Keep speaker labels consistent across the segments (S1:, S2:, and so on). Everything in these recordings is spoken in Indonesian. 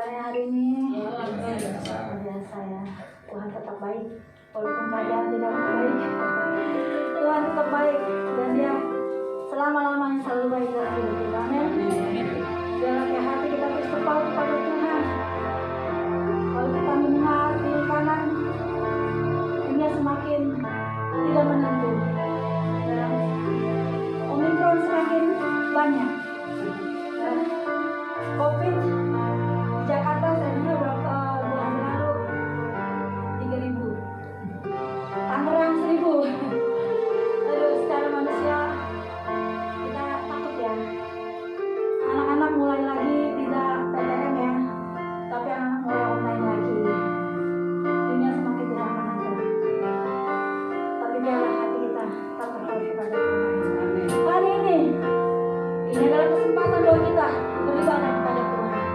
S1: Tuhan hari ini luar biasa ya. Tuhan tetap baik walaupun keadaan tidak baik. Tuhan tetap baik dan Dia selama-lamanya selalu baik dalam hidup kita. Amin. Biarlah kayak hati kita terus terpaut kepada Tuhan. Kalau kita mendengar kiri kanan, dunia semakin tidak menentu. Dan Omikron semakin banyak. Dan COVID di Jakarta saya dengar beberapa bulan lalu 3.000, Tangerang 1.000. Aduh, secara manusia kita takut ya. Anak-anak mulai lagi tidak PTM ya, tapi anak-anak mulai online lagi. Dunia semakin tidak menentu. Tapi biarlah hati kita tetap berpaut kepada Tuhan. Hari ini adalah kesempatan bagi kita beribadah kepada Tuhan.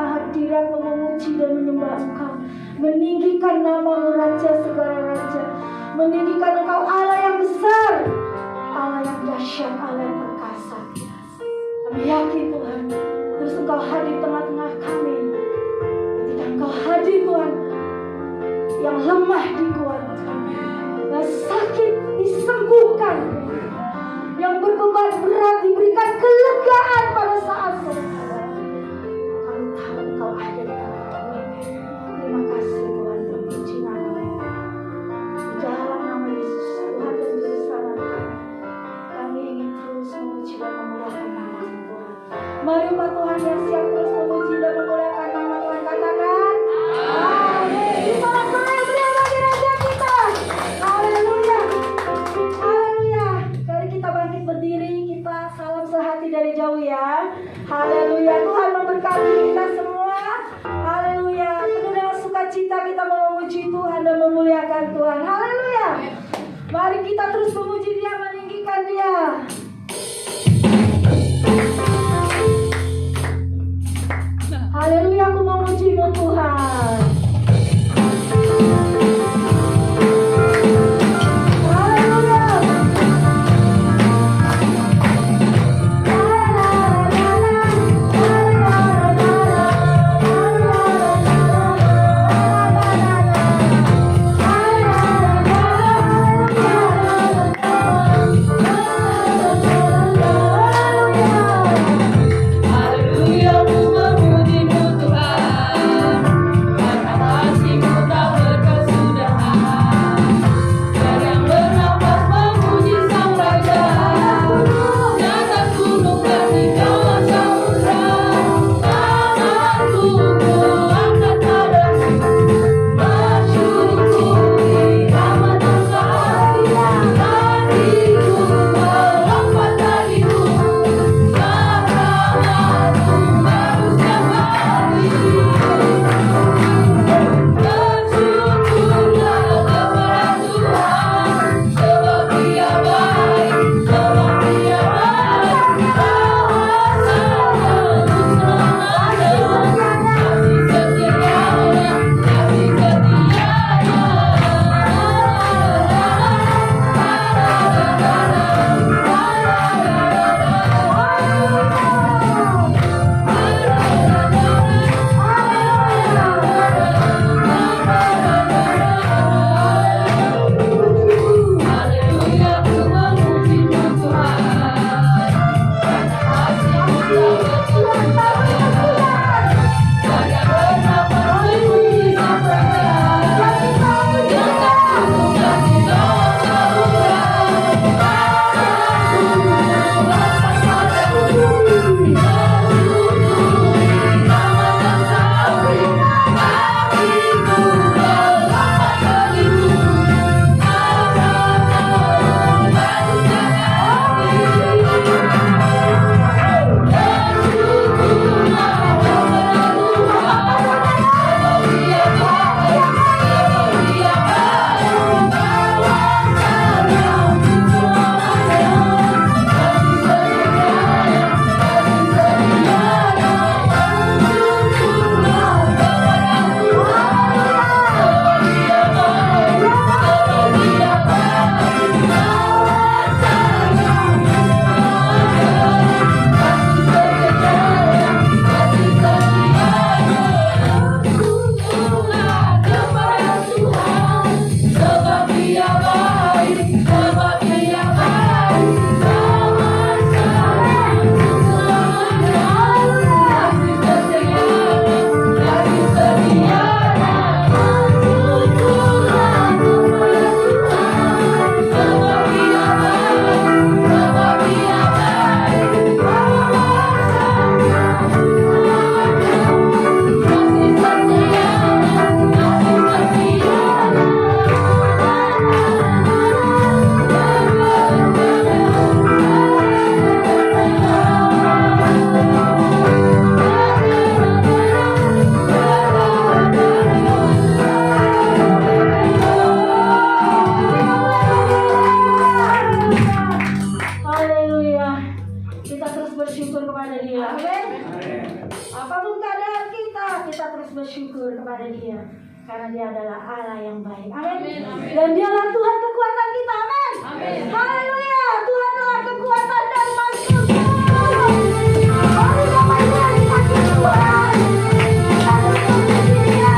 S1: hadirat memuji dan menyembah Engkau, meninggikan nama-Mu Raja segala raja, meninggikan Engkau Allah yang besar, Allah yang dahsyat, Allah yang perkasa. Kami yakin Tuhan, terus Engkau hadir tengah-tengah kami. Ketika Engkau hadir Tuhan, yang lemah dikuatkan, yang sakit disembuhkan, yang berbeban berat diberikan kelegaan pada saat sadar. Kami tahu Engkau ada di tengah kami. Terima kasih Tuhan, terpuji nama-Mu. Di dalam nama Yesus Tuhan dan Juru Selamat kami, kami ingin terus memuji dan memuliakan nama-Mu Tuhan. Mari Pak Tuhan yang siap terus memuji dan memuliakan nama Tuhan, katakan amin. Disorak Tuhan beliau bagi Raja kita. Haleluya, haleluya. Mari kita bangkit berdiri, kita salam sehati dari jauh ya. Haleluya, Tuhan memberkati kita semua. Haleluya, penuh dengan sukacita kita memuji Tuhan dan memuliakan Tuhan. Haleluya. Mari kita terus memuji Dia, meninggikan Dia. Haleluya, aku memuji-Mu Tuhan. Kita terus bersyukur kepada Dia. Amin. Apapun keadaan kita, kita terus bersyukur kepada Dia karena Dia adalah Allah yang baik. Amin. Dan Dialah Tuhan kekuatan kita. Amin. Haleluya. Tuhan adalah kekuatan dan maksudnya. Mari Bapak Ibu yang dipakai Tuhan. Kita terus memuji Dia.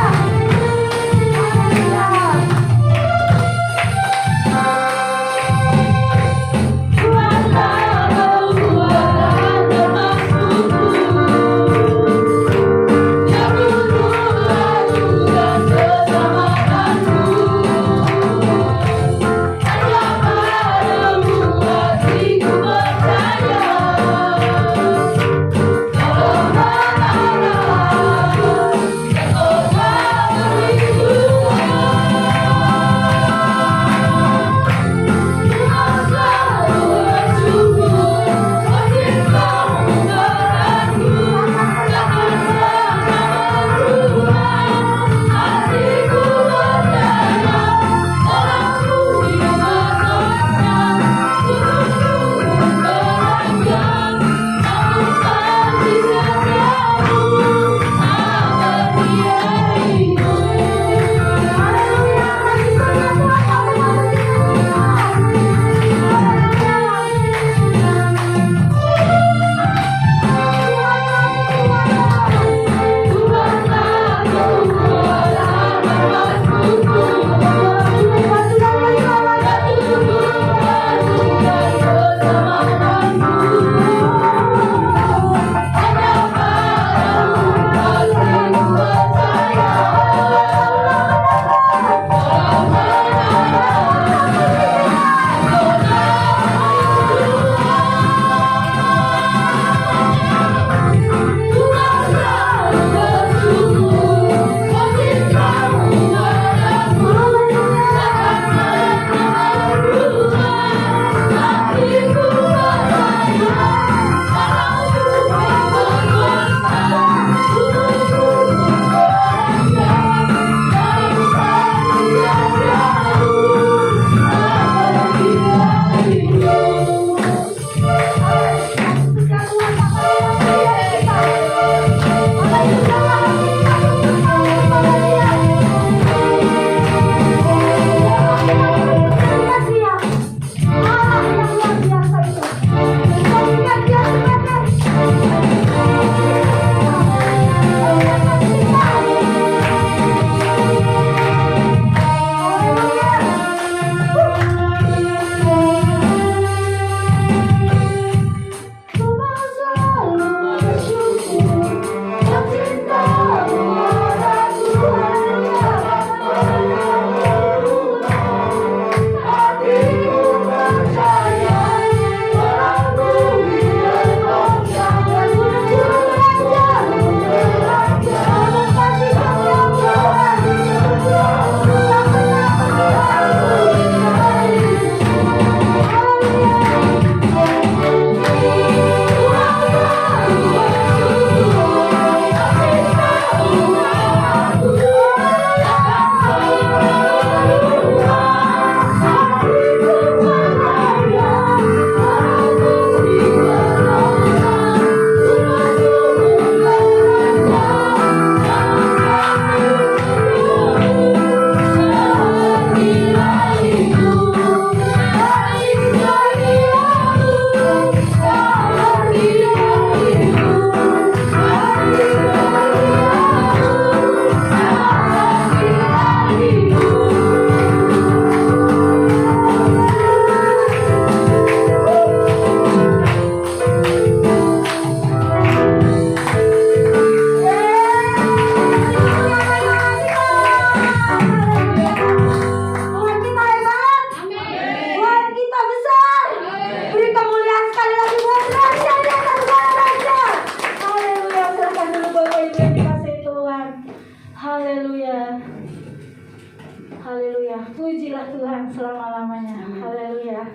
S1: Haleluya. Pujilah Tuhan selama-lamanya. Haleluya.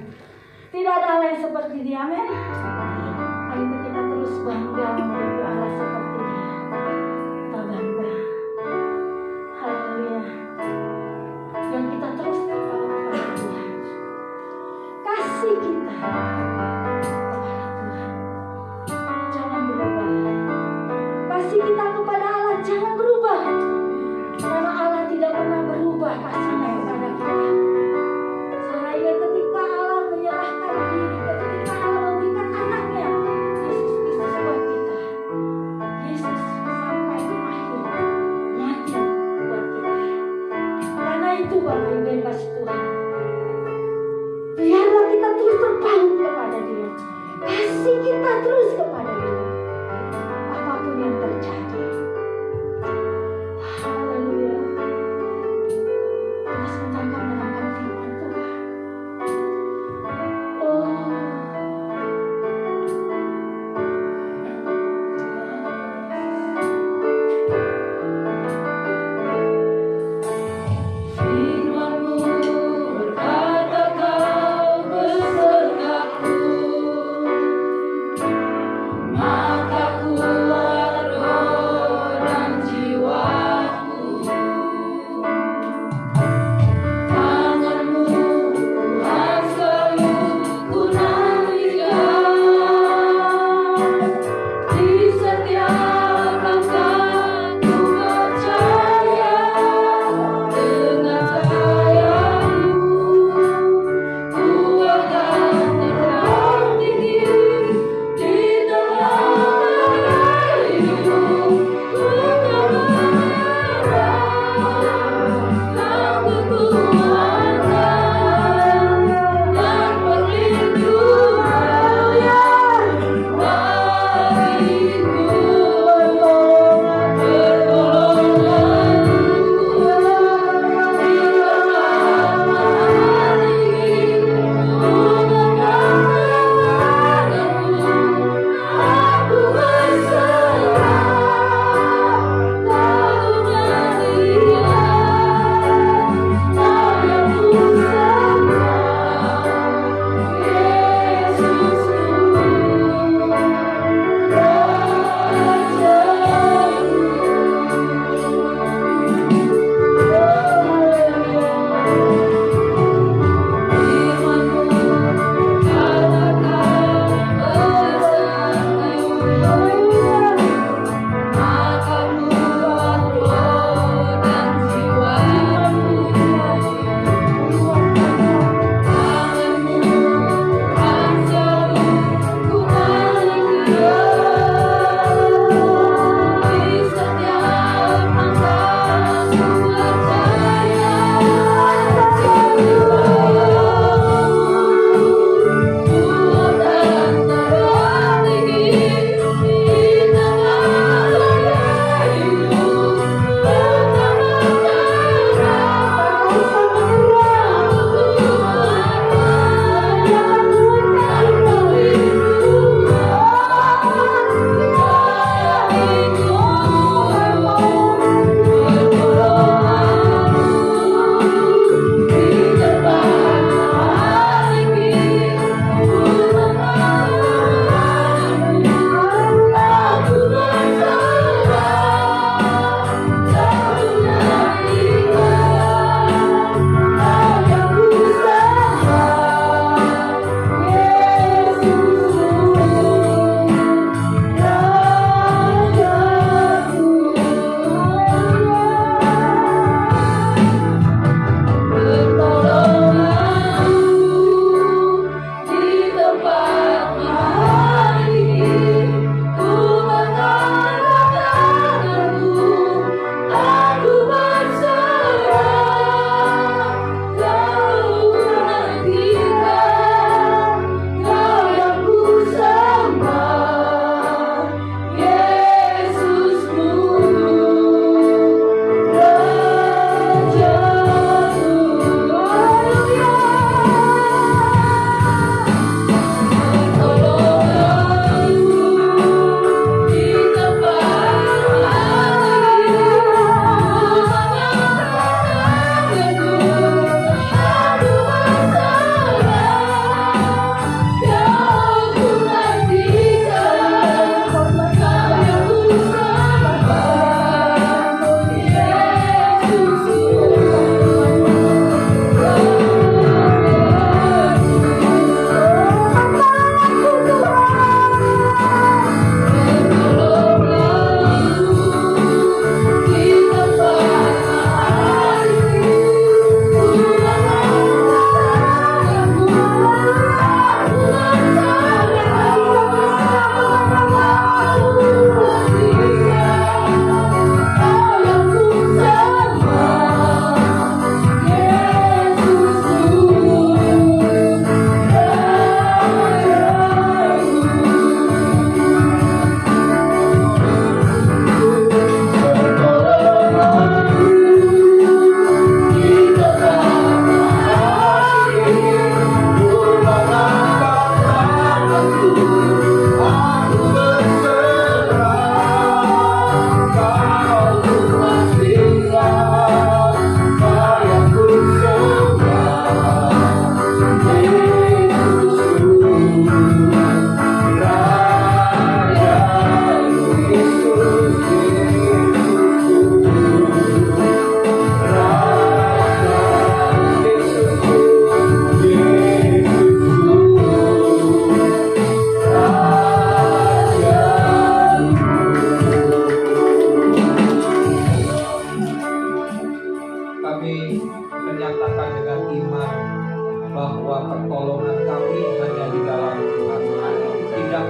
S1: Tidak ada Allah yang seperti Dia. Amin. Hari itu kita terus bangga memiliki Allah seperti Dia. Kita bangga. Haleluya. Dan kita terus berdoa kepada Tuhan. Kasih kita kepada Tuhan jangan berubah. Kasih kita kepada Allah jangan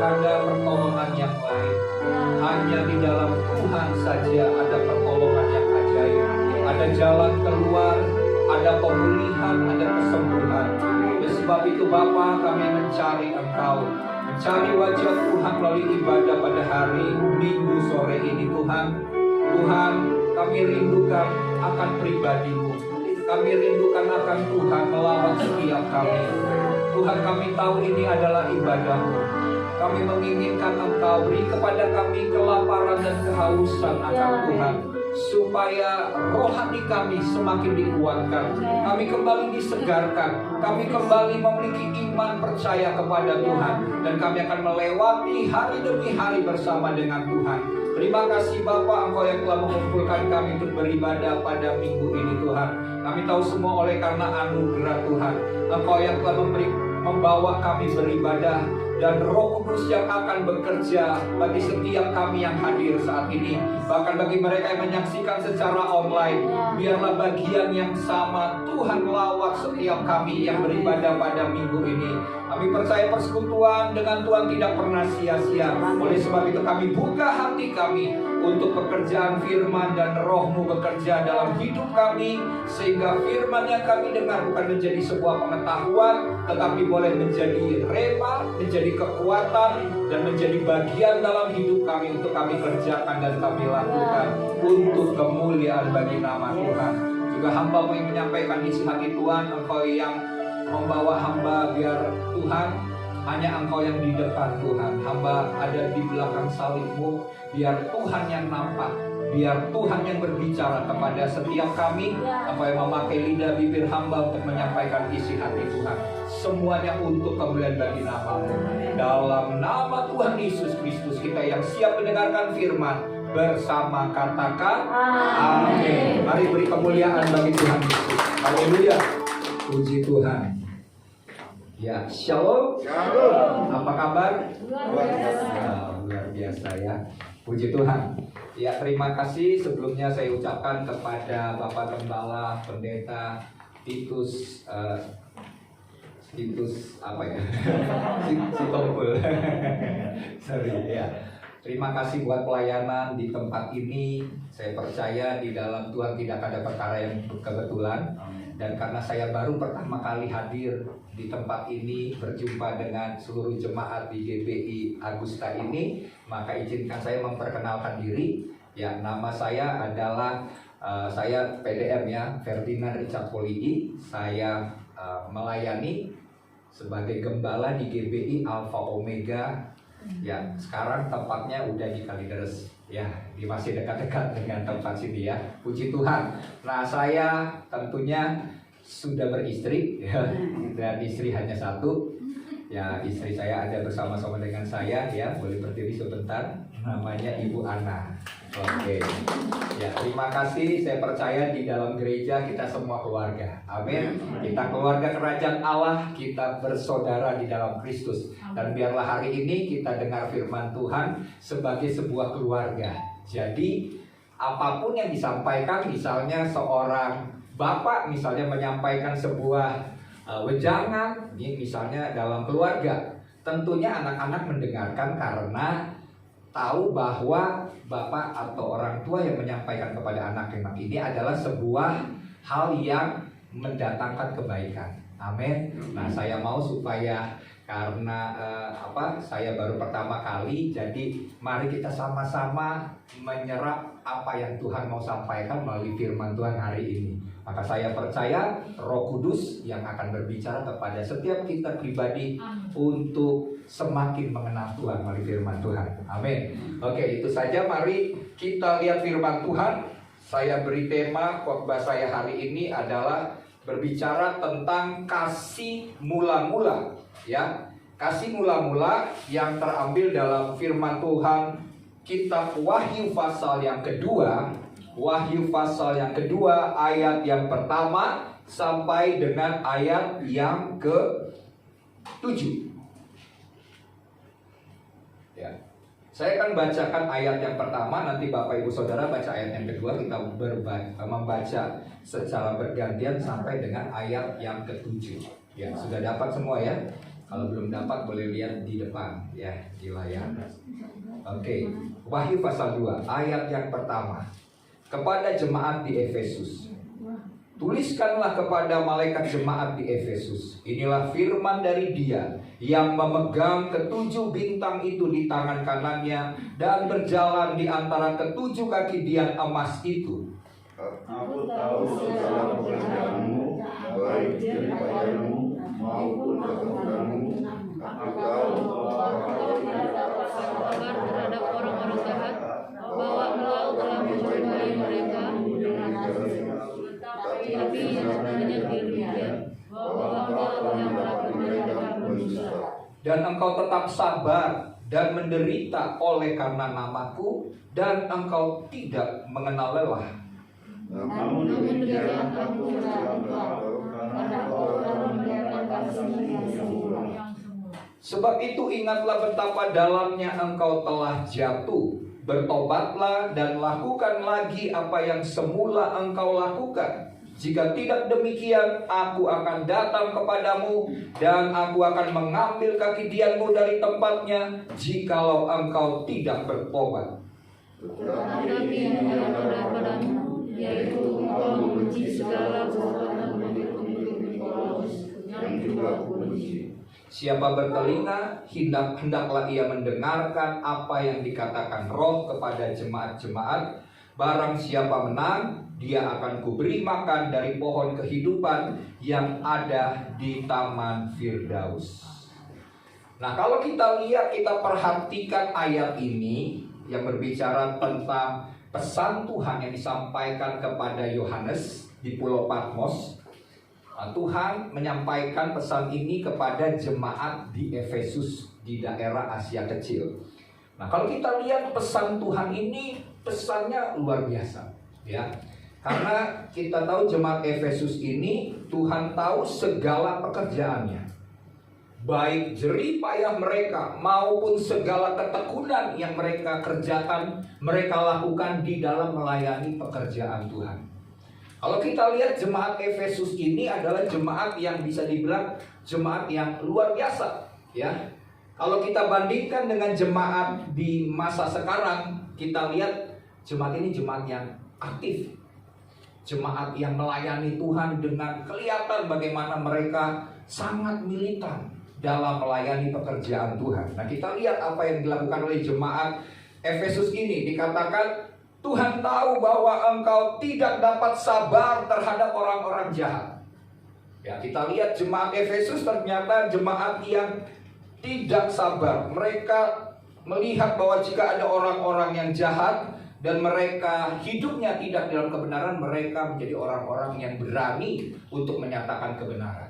S2: ada pertolongan yang lain. Hanya di dalam Tuhan saja ada pertolongan yang ajaib. Ada jalan keluar, ada pemulihan, ada kesembuhan. Oleh sebab itu Bapa, kami mencari Engkau, mencari wajah Tuhan melalui ibadah pada hari Minggu sore ini Tuhan. Tuhan, kami rindukan akan pribadi-Mu. Kami rindukan akan Tuhan melawat setiap kami. Tuhan, kami tahu ini adalah ibadah-Mu. Kami menginginkan Engkau beri kepada kami kelaparan dan kehausan akan Tuhan, supaya rohani kami semakin dikuatkan, kami kembali disegarkan, kami kembali memiliki iman percaya kepada Tuhan, dan kami akan melewati hari demi hari bersama dengan Tuhan. Terima kasih Bapa, Engkau yang telah mengumpulkan kami untuk beribadah pada minggu ini Tuhan. Kami tahu semua oleh karena anugerah Tuhan, Engkau yang telah membawa kami beribadah, dan Roh Kudus yang akan bekerja bagi setiap kami yang hadir saat ini. Bahkan bagi mereka yang menyaksikan secara online, biarlah bagian yang sama Tuhan lawat setiap kami yang beribadah pada minggu ini. Kami percaya persekutuan dengan Tuhan tidak pernah sia-sia. Oleh sebab itu kami buka hati kami untuk pekerjaan firman dan Roh-Mu bekerja dalam hidup kami, sehingga firman yang kami dengar bukan menjadi sebuah pengetahuan, tetapi boleh menjadi rema, menjadi kekuatan, dan menjadi bagian dalam hidup kami untuk kami kerjakan dan kami lakukan untuk kemuliaan bagi nama Tuhan. Juga hamba-Mu yang menyampaikan isi hati Tuhan, Engkau yang membawa hamba, biar Tuhan hanya Engkau yang di depan Tuhan. Hamba ada di belakang salib-Mu, biar Tuhan yang nampak, biar Tuhan yang berbicara kepada setiap kami. Engkau yang memakai lidah bibir hamba untuk menyampaikan isi hati Tuhan. Semuanya untuk kemuliaan bagi nama-Mu. Dalam nama Tuhan Yesus Kristus, kita yang siap mendengarkan firman bersama katakan amin. Mari beri kemuliaan bagi Tuhan Yesus. Haleluya. Puji Tuhan. Ya, shalom. Shalom. Apa kabar? Luar biasa ya. Puji Tuhan. Ya, terima kasih sebelumnya saya ucapkan kepada Bapak Gembala Pendeta Titus apa ya? Sitompul. Sorry ya. Terima kasih buat pelayanan di tempat ini. Saya percaya di dalam Tuhan tidak ada perkara yang kebetulan. Dan karena saya baru pertama kali hadir di tempat ini, berjumpa dengan seluruh jemaat di GBI Agusta ini, maka izinkan saya memperkenalkan diri. Ya, nama saya adalah saya PDM ya, Ferdinand Richard Polidi. Saya melayani sebagai gembala di GBI Alpha Omega. Ya, sekarang tempatnya udah di Kalideres. Ya, di masih dekat-dekat dengan tempat sini ya. Puji Tuhan. Nah, saya tentunya sudah beristri ya, dan istri hanya satu. Ya, istri saya ada bersama-sama dengan saya ya. Boleh berdiri sebentar. Namanya Ibu Ana. Oke. Ya, terima kasih. Saya percaya di dalam gereja kita semua keluarga. Amin. Kita keluarga kerajaan Allah, kita bersaudara di dalam Kristus. Dan biarlah hari ini kita dengar firman Tuhan sebagai sebuah keluarga. Jadi apapun yang disampaikan, misalnya seorang bapak misalnya menyampaikan sebuah wejangan, misalnya dalam keluarga, tentunya anak-anak mendengarkan karena tahu bahwa bapak atau orang tua yang menyampaikan kepada anak-anak ini adalah sebuah hal yang mendatangkan kebaikan. Amin. Nah, saya mau supaya karena saya baru pertama kali, jadi mari kita sama-sama menyerap apa yang Tuhan mau sampaikan melalui firman Tuhan hari ini. Maka saya percaya Roh Kudus yang akan berbicara kepada setiap kita pribadi untuk semakin mengenal Tuhan melalui firman Tuhan. Amin. Oke, itu saja. Mari kita lihat firman Tuhan. Saya beri tema khotbah saya hari ini adalah berbicara tentang kasih mula-mula. Ya, kasih mula-mula yang terambil dalam firman Tuhan kitab Wahyu pasal yang kedua. Wahyu pasal yang kedua ayat yang pertama sampai dengan ayat yang ke-7. Ya. Saya akan bacakan ayat yang pertama, nanti Bapak Ibu Saudara baca ayat yang kedua, kita membaca secara bergantian sampai dengan ayat yang ke-7. Ya, sudah dapat semua ya? Kalau belum dapat boleh lihat di depan ya, di layar. Oke, Wahyu pasal 2 ayat yang pertama. Kepada jemaat di Efesus. Tuliskanlah kepada malaikat jemaat di Efesus. Inilah firman dari Dia yang memegang ketujuh bintang itu di tangan kanannya dan berjalan di antara ketujuh kaki dian emas itu.
S3: Aku tahu segala pekerjaanmu, baik jeripayahmu maupun keteguhanmu. Aku tahu bahwa
S4: terhadap orang-orang jahat, bahwa engkau telah mencobai mereka, tapi sebenarnya dirinya bahwa engkau yang melakukan mereka berdosa.
S2: Dan engkau tetap sabar dan menderita oleh karena namaku, dan engkau tidak mengenal lelah.
S3: namun demikian aku tidak tahu karena engkau telah membiarkan kasih-Mu yang sempurna.
S2: Sebab itu ingatlah betapa dalamnya engkau telah jatuh. Bertobatlah dan lakukan lagi apa yang semula engkau lakukan. Jika tidak demikian, aku akan datang kepadamu dan aku akan mengambil kaki dianmu dari tempatnya, jikalau engkau tidak bertobat.
S4: Tetapi yang ada padamu, yaitu engkau membenci segala perbuatan pemimpin Paulus yang juga aku benci.
S2: Siapa bertelinga, hendaklah ia mendengarkan apa yang dikatakan Roh kepada jemaat-jemaat. Barang siapa menang, dia akan kuberi makan dari pohon kehidupan yang ada di Taman Firdaus. Nah, kalau kita lihat, kita perhatikan ayat ini yang berbicara tentang pesan Tuhan yang disampaikan kepada Yohanes di Pulau Patmos. Tuhan menyampaikan pesan ini kepada jemaat di Efesus di daerah Asia Kecil. Nah, kalau kita lihat pesan Tuhan ini, pesannya luar biasa, ya. Karena kita tahu jemaat Efesus ini, Tuhan tahu segala pekerjaannya, baik jerih payah mereka maupun segala ketekunan yang mereka kerjakan, mereka lakukan di dalam melayani pekerjaan Tuhan. Kalau kita lihat jemaat Efesus ini adalah jemaat yang bisa dibilang jemaat yang luar biasa, ya. Kalau kita bandingkan dengan jemaat di masa sekarang, kita lihat jemaat ini jemaat yang aktif, jemaat yang melayani Tuhan dengan kelihatan bagaimana mereka sangat militan dalam melayani pekerjaan Tuhan. Nah, kita lihat apa yang dilakukan oleh jemaat Efesus ini. Dikatakan Tuhan tahu bahwa engkau tidak dapat sabar terhadap orang-orang jahat. Ya, kita lihat jemaat Efesus ternyata jemaat yang tidak sabar. Mereka melihat bahwa jika ada orang-orang yang jahat dan mereka hidupnya tidak dalam kebenaran, mereka menjadi orang-orang yang berani untuk menyatakan kebenaran.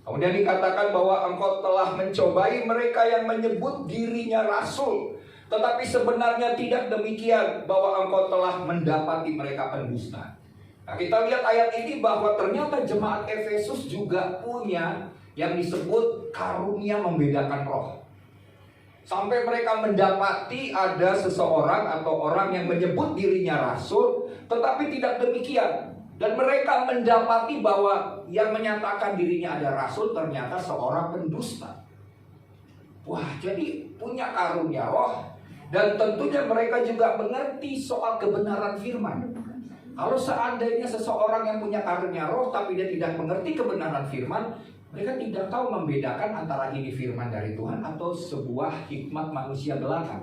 S2: Kemudian dikatakan bahwa engkau telah mencobai mereka yang menyebut dirinya rasul, tetapi sebenarnya tidak demikian, bahwa engkau telah mendapati mereka pendusta. Nah, kita lihat ayat ini bahwa ternyata jemaat Efesus juga punya yang disebut karunia membedakan roh. Sampai mereka mendapati ada seseorang atau orang yang menyebut dirinya rasul, tetapi tidak demikian. Dan mereka mendapati bahwa yang menyatakan dirinya ada rasul ternyata seorang pendusta. Wah, jadi punya karunia roh. Dan tentunya mereka juga mengerti soal kebenaran firman. Kalau seandainya seseorang yang punya karunia roh tapi dia tidak mengerti kebenaran firman, mereka tidak tahu membedakan antara ini firman dari Tuhan atau sebuah hikmat manusia belaka.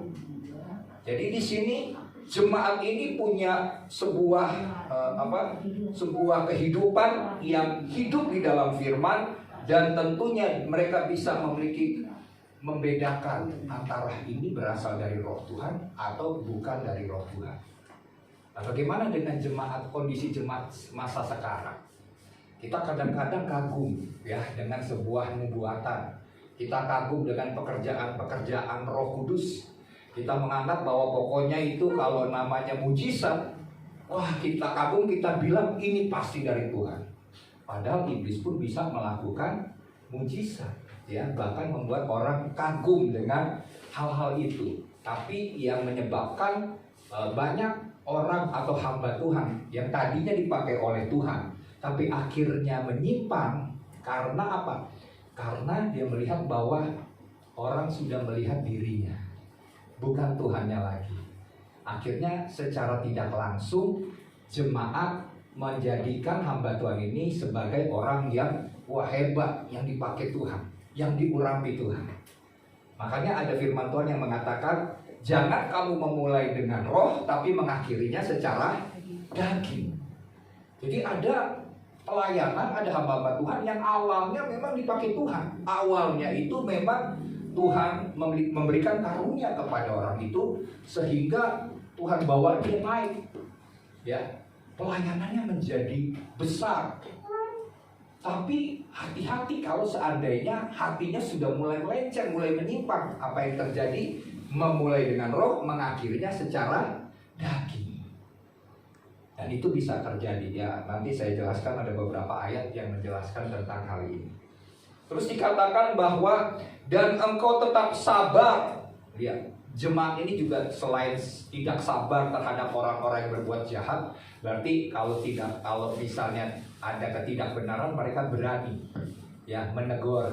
S2: Jadi di sini jemaat ini punya sebuah sebuah kehidupan yang hidup di dalam firman, dan tentunya mereka bisa membedakan antara ini berasal dari roh Tuhan atau bukan dari roh Tuhan. Nah, bagaimana dengan kondisi jemaat masa sekarang? Kita kadang-kadang kagum ya dengan sebuah nubuatan. Kita kagum dengan pekerjaan Roh Kudus. Kita menganggap bahwa pokoknya itu kalau namanya mujizat, wah kita kagum, kita bilang ini pasti dari Tuhan. Padahal iblis pun bisa melakukan mujizat, ya, bahkan membuat orang kagum dengan hal-hal itu. Tapi yang menyebabkan banyak orang atau hamba Tuhan yang tadinya dipakai oleh Tuhan, tapi akhirnya menyimpang karena apa? Karena dia melihat bahwa orang sudah melihat dirinya, bukan Tuhannya lagi. Akhirnya secara tidak langsung jemaat menjadikan hamba Tuhan ini sebagai orang yang wah hebat, yang dipakai Tuhan, yang diurapi Tuhan. Makanya ada firman Tuhan yang mengatakan, jangan kamu memulai dengan roh, tapi mengakhirinya secara daging. Jadi ada pelayanan, ada hamba-hamba Tuhan yang awalnya memang dipakai Tuhan. Awalnya itu memang Tuhan memberikan karunia kepada orang itu sehingga Tuhan bawa dia naik. Ya, pelayanannya menjadi besar. Tapi hati-hati kalau seandainya hatinya sudah mulai melenceng, mulai menyimpang. Apa yang terjadi? Memulai dengan roh, mengakhirinya secara daging. Dan itu bisa terjadi ya. Nanti saya jelaskan, ada beberapa ayat yang menjelaskan tentang hal ini. Terus dikatakan bahwa dan engkau tetap sabar. Lihat, jemaat ini juga selain tidak sabar terhadap orang-orang yang berbuat jahat, berarti kalau misalnya ada ketidakbenaran, mereka berani ya menegur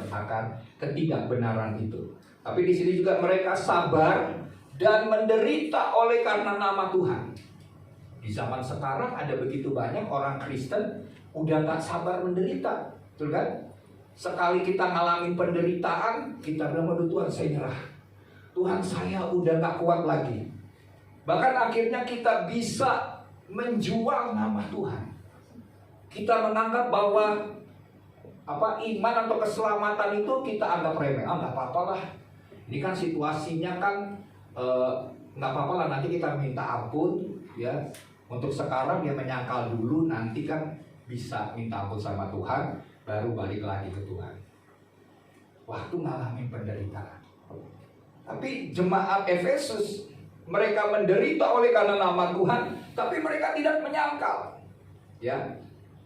S2: akan ketidakbenaran itu. Tapi di sini juga mereka sabar dan menderita oleh karena nama Tuhan. Di zaman sekarang ada begitu banyak orang Kristen udah gak sabar menderita, betul kan? Sekali kita ngalamin penderitaan, kita bilang, waduh Tuhan saya nyerah, Tuhan saya udah gak kuat lagi. Bahkan akhirnya kita bisa menjual nama Tuhan. Kita menganggap bahwa iman atau keselamatan itu kita anggap remeh. Gak apa-apa lah, ini kan situasinya kan gak apa-apa lah, nanti kita minta ampun ya. Untuk sekarang dia menyangkal dulu, nanti kan bisa minta ampun sama Tuhan, baru balik lagi ke Tuhan. Waktu ngalamin penderitaan. Tapi jemaat Efesus, mereka menderita oleh karena nama Tuhan, tapi mereka tidak menyangkal. Ya.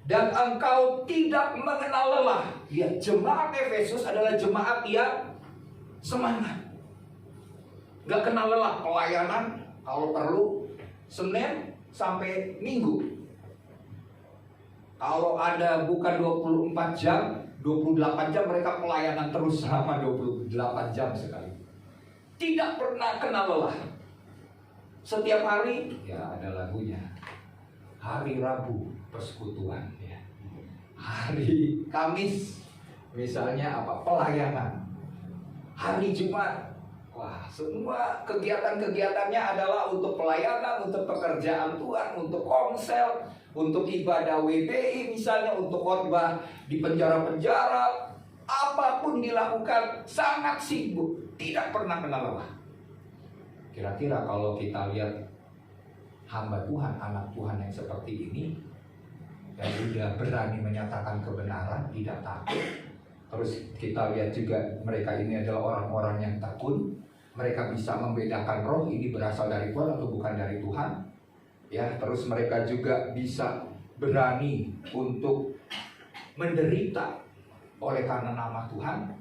S2: Dan engkau tidak mengenal lelah. Ya, jemaat Efesus adalah jemaat yang semangat. Gak kenal lelah, pelayanan kalau perlu Senin sampai Minggu. Kalau ada bukan 24 jam, 28 jam mereka pelayanan terus selama 28 jam sekali. Tidak pernah kenal lelah. Setiap hari ya ada lagunya. Hari Rabu persekutuan ya. Hari Kamis misalnya pelayanan. Hari Jumat, wah, semua kegiatan-kegiatannya adalah untuk pelayanan, untuk pekerjaan Tuhan, untuk komsel, untuk ibadah WBI misalnya, untuk khotbah di penjara-penjara. Apapun dilakukan, sangat sibuk, tidak pernah kenal lelah. Kira-kira kalau kita lihat hamba Tuhan, anak Tuhan yang seperti ini, yang sudah berani menyatakan kebenaran, tidak takut. Terus kita lihat juga mereka ini adalah orang-orang yang tekun. Mereka bisa membedakan roh ini berasal dari Tuhan atau bukan dari Tuhan. Ya, terus mereka juga bisa berani untuk menderita oleh karena nama Tuhan.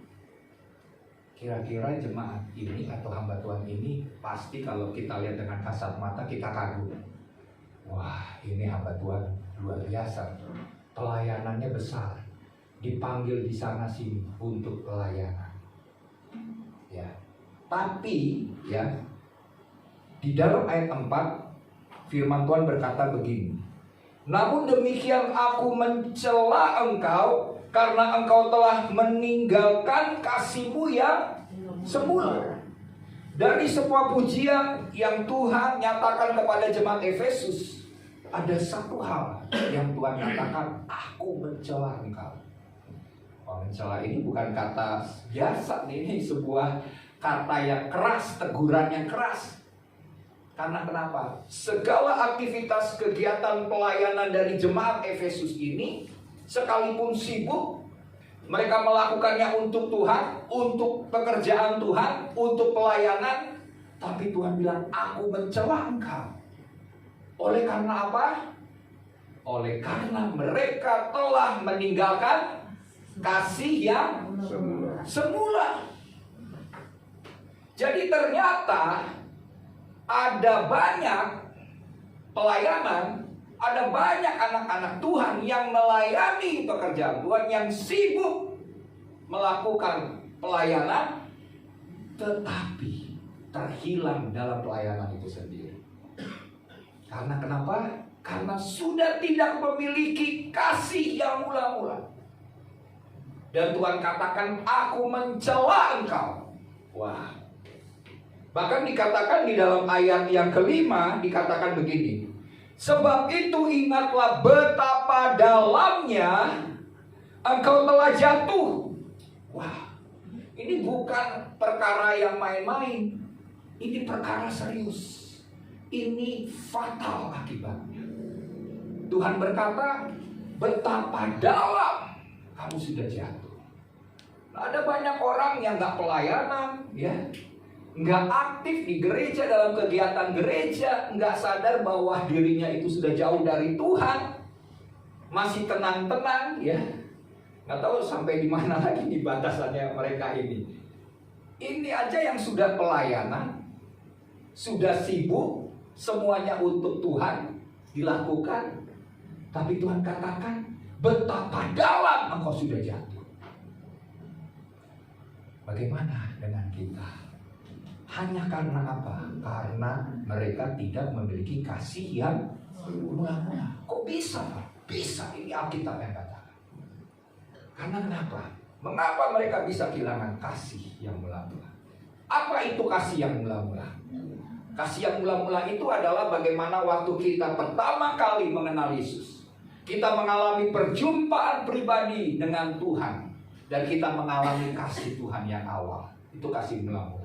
S2: Kira-kira jemaat ini atau hamba Tuhan ini pasti kalau kita lihat dengan kasat mata kita kagum. Wah, ini hamba Tuhan luar biasa. Pelayanannya besar. Dipanggil di sana sini untuk pelayanan. Ya. Tapi ya, di dalam ayat 4 firman Tuhan berkata begini. Namun demikian aku mencela engkau karena engkau telah meninggalkan kasihmu yang semula. Dari sebuah pujian yang Tuhan nyatakan kepada jemaat Efesus, ada satu hal yang Tuhan katakan, aku mencela engkau. Mencela ini bukan kata biasa, ini sebuah kata yang keras, teguran yang keras. Karena kenapa? Segala aktivitas kegiatan pelayanan dari jemaat Efesus ini, sekalipun sibuk, mereka melakukannya untuk Tuhan, untuk pekerjaan Tuhan, untuk pelayanan. Tapi Tuhan bilang, aku mencela engkau. Oleh karena apa? Oleh karena mereka telah meninggalkan kasih yang semula. Jadi ternyata ada banyak pelayanan, Ada banyak anak-anak Tuhan yang melayani pekerjaan Tuhan, yang sibuk melakukan pelayanan, tetapi terhilang dalam pelayanan itu sendiri. Karena kenapa? Karena sudah tidak memiliki kasih yang mula-mula. Dan Tuhan katakan, aku mencela engkau. Wah. Bahkan dikatakan di dalam ayat yang kelima, dikatakan begini. Sebab itu ingatlah betapa dalamnya engkau telah jatuh. Wah. Ini bukan perkara yang main-main. Ini perkara serius. Ini fatal akibatnya. Tuhan berkata, betapa dalam kamu sudah jatuh. Nah, ada banyak orang yang gak pelayanan, ya, gak aktif di gereja, dalam kegiatan gereja, gak sadar bahwa dirinya itu sudah jauh dari Tuhan, masih tenang-tenang, ya, gak tahu sampai di mana lagi di batasannya mereka ini. Ini aja yang sudah pelayanan, sudah sibuk, semuanya untuk Tuhan dilakukan, tapi Tuhan katakan, betapa dalam engkau sudah jatuh. Bagaimana dengan kita? Hanya karena apa? Karena mereka tidak memiliki kasih yang mula-mula. Kok bisa? Bisa, ini Alkitab yang katakan. Karena kenapa? Mengapa mereka bisa kehilangan kasih yang mula-mula? Apa itu kasih yang mula-mula? Kasih yang mula-mula itu adalah bagaimana waktu kita pertama kali mengenal Yesus. Kita mengalami perjumpaan pribadi dengan Tuhan. Dan kita mengalami kasih Tuhan yang awal. Itu kasih mula-mula.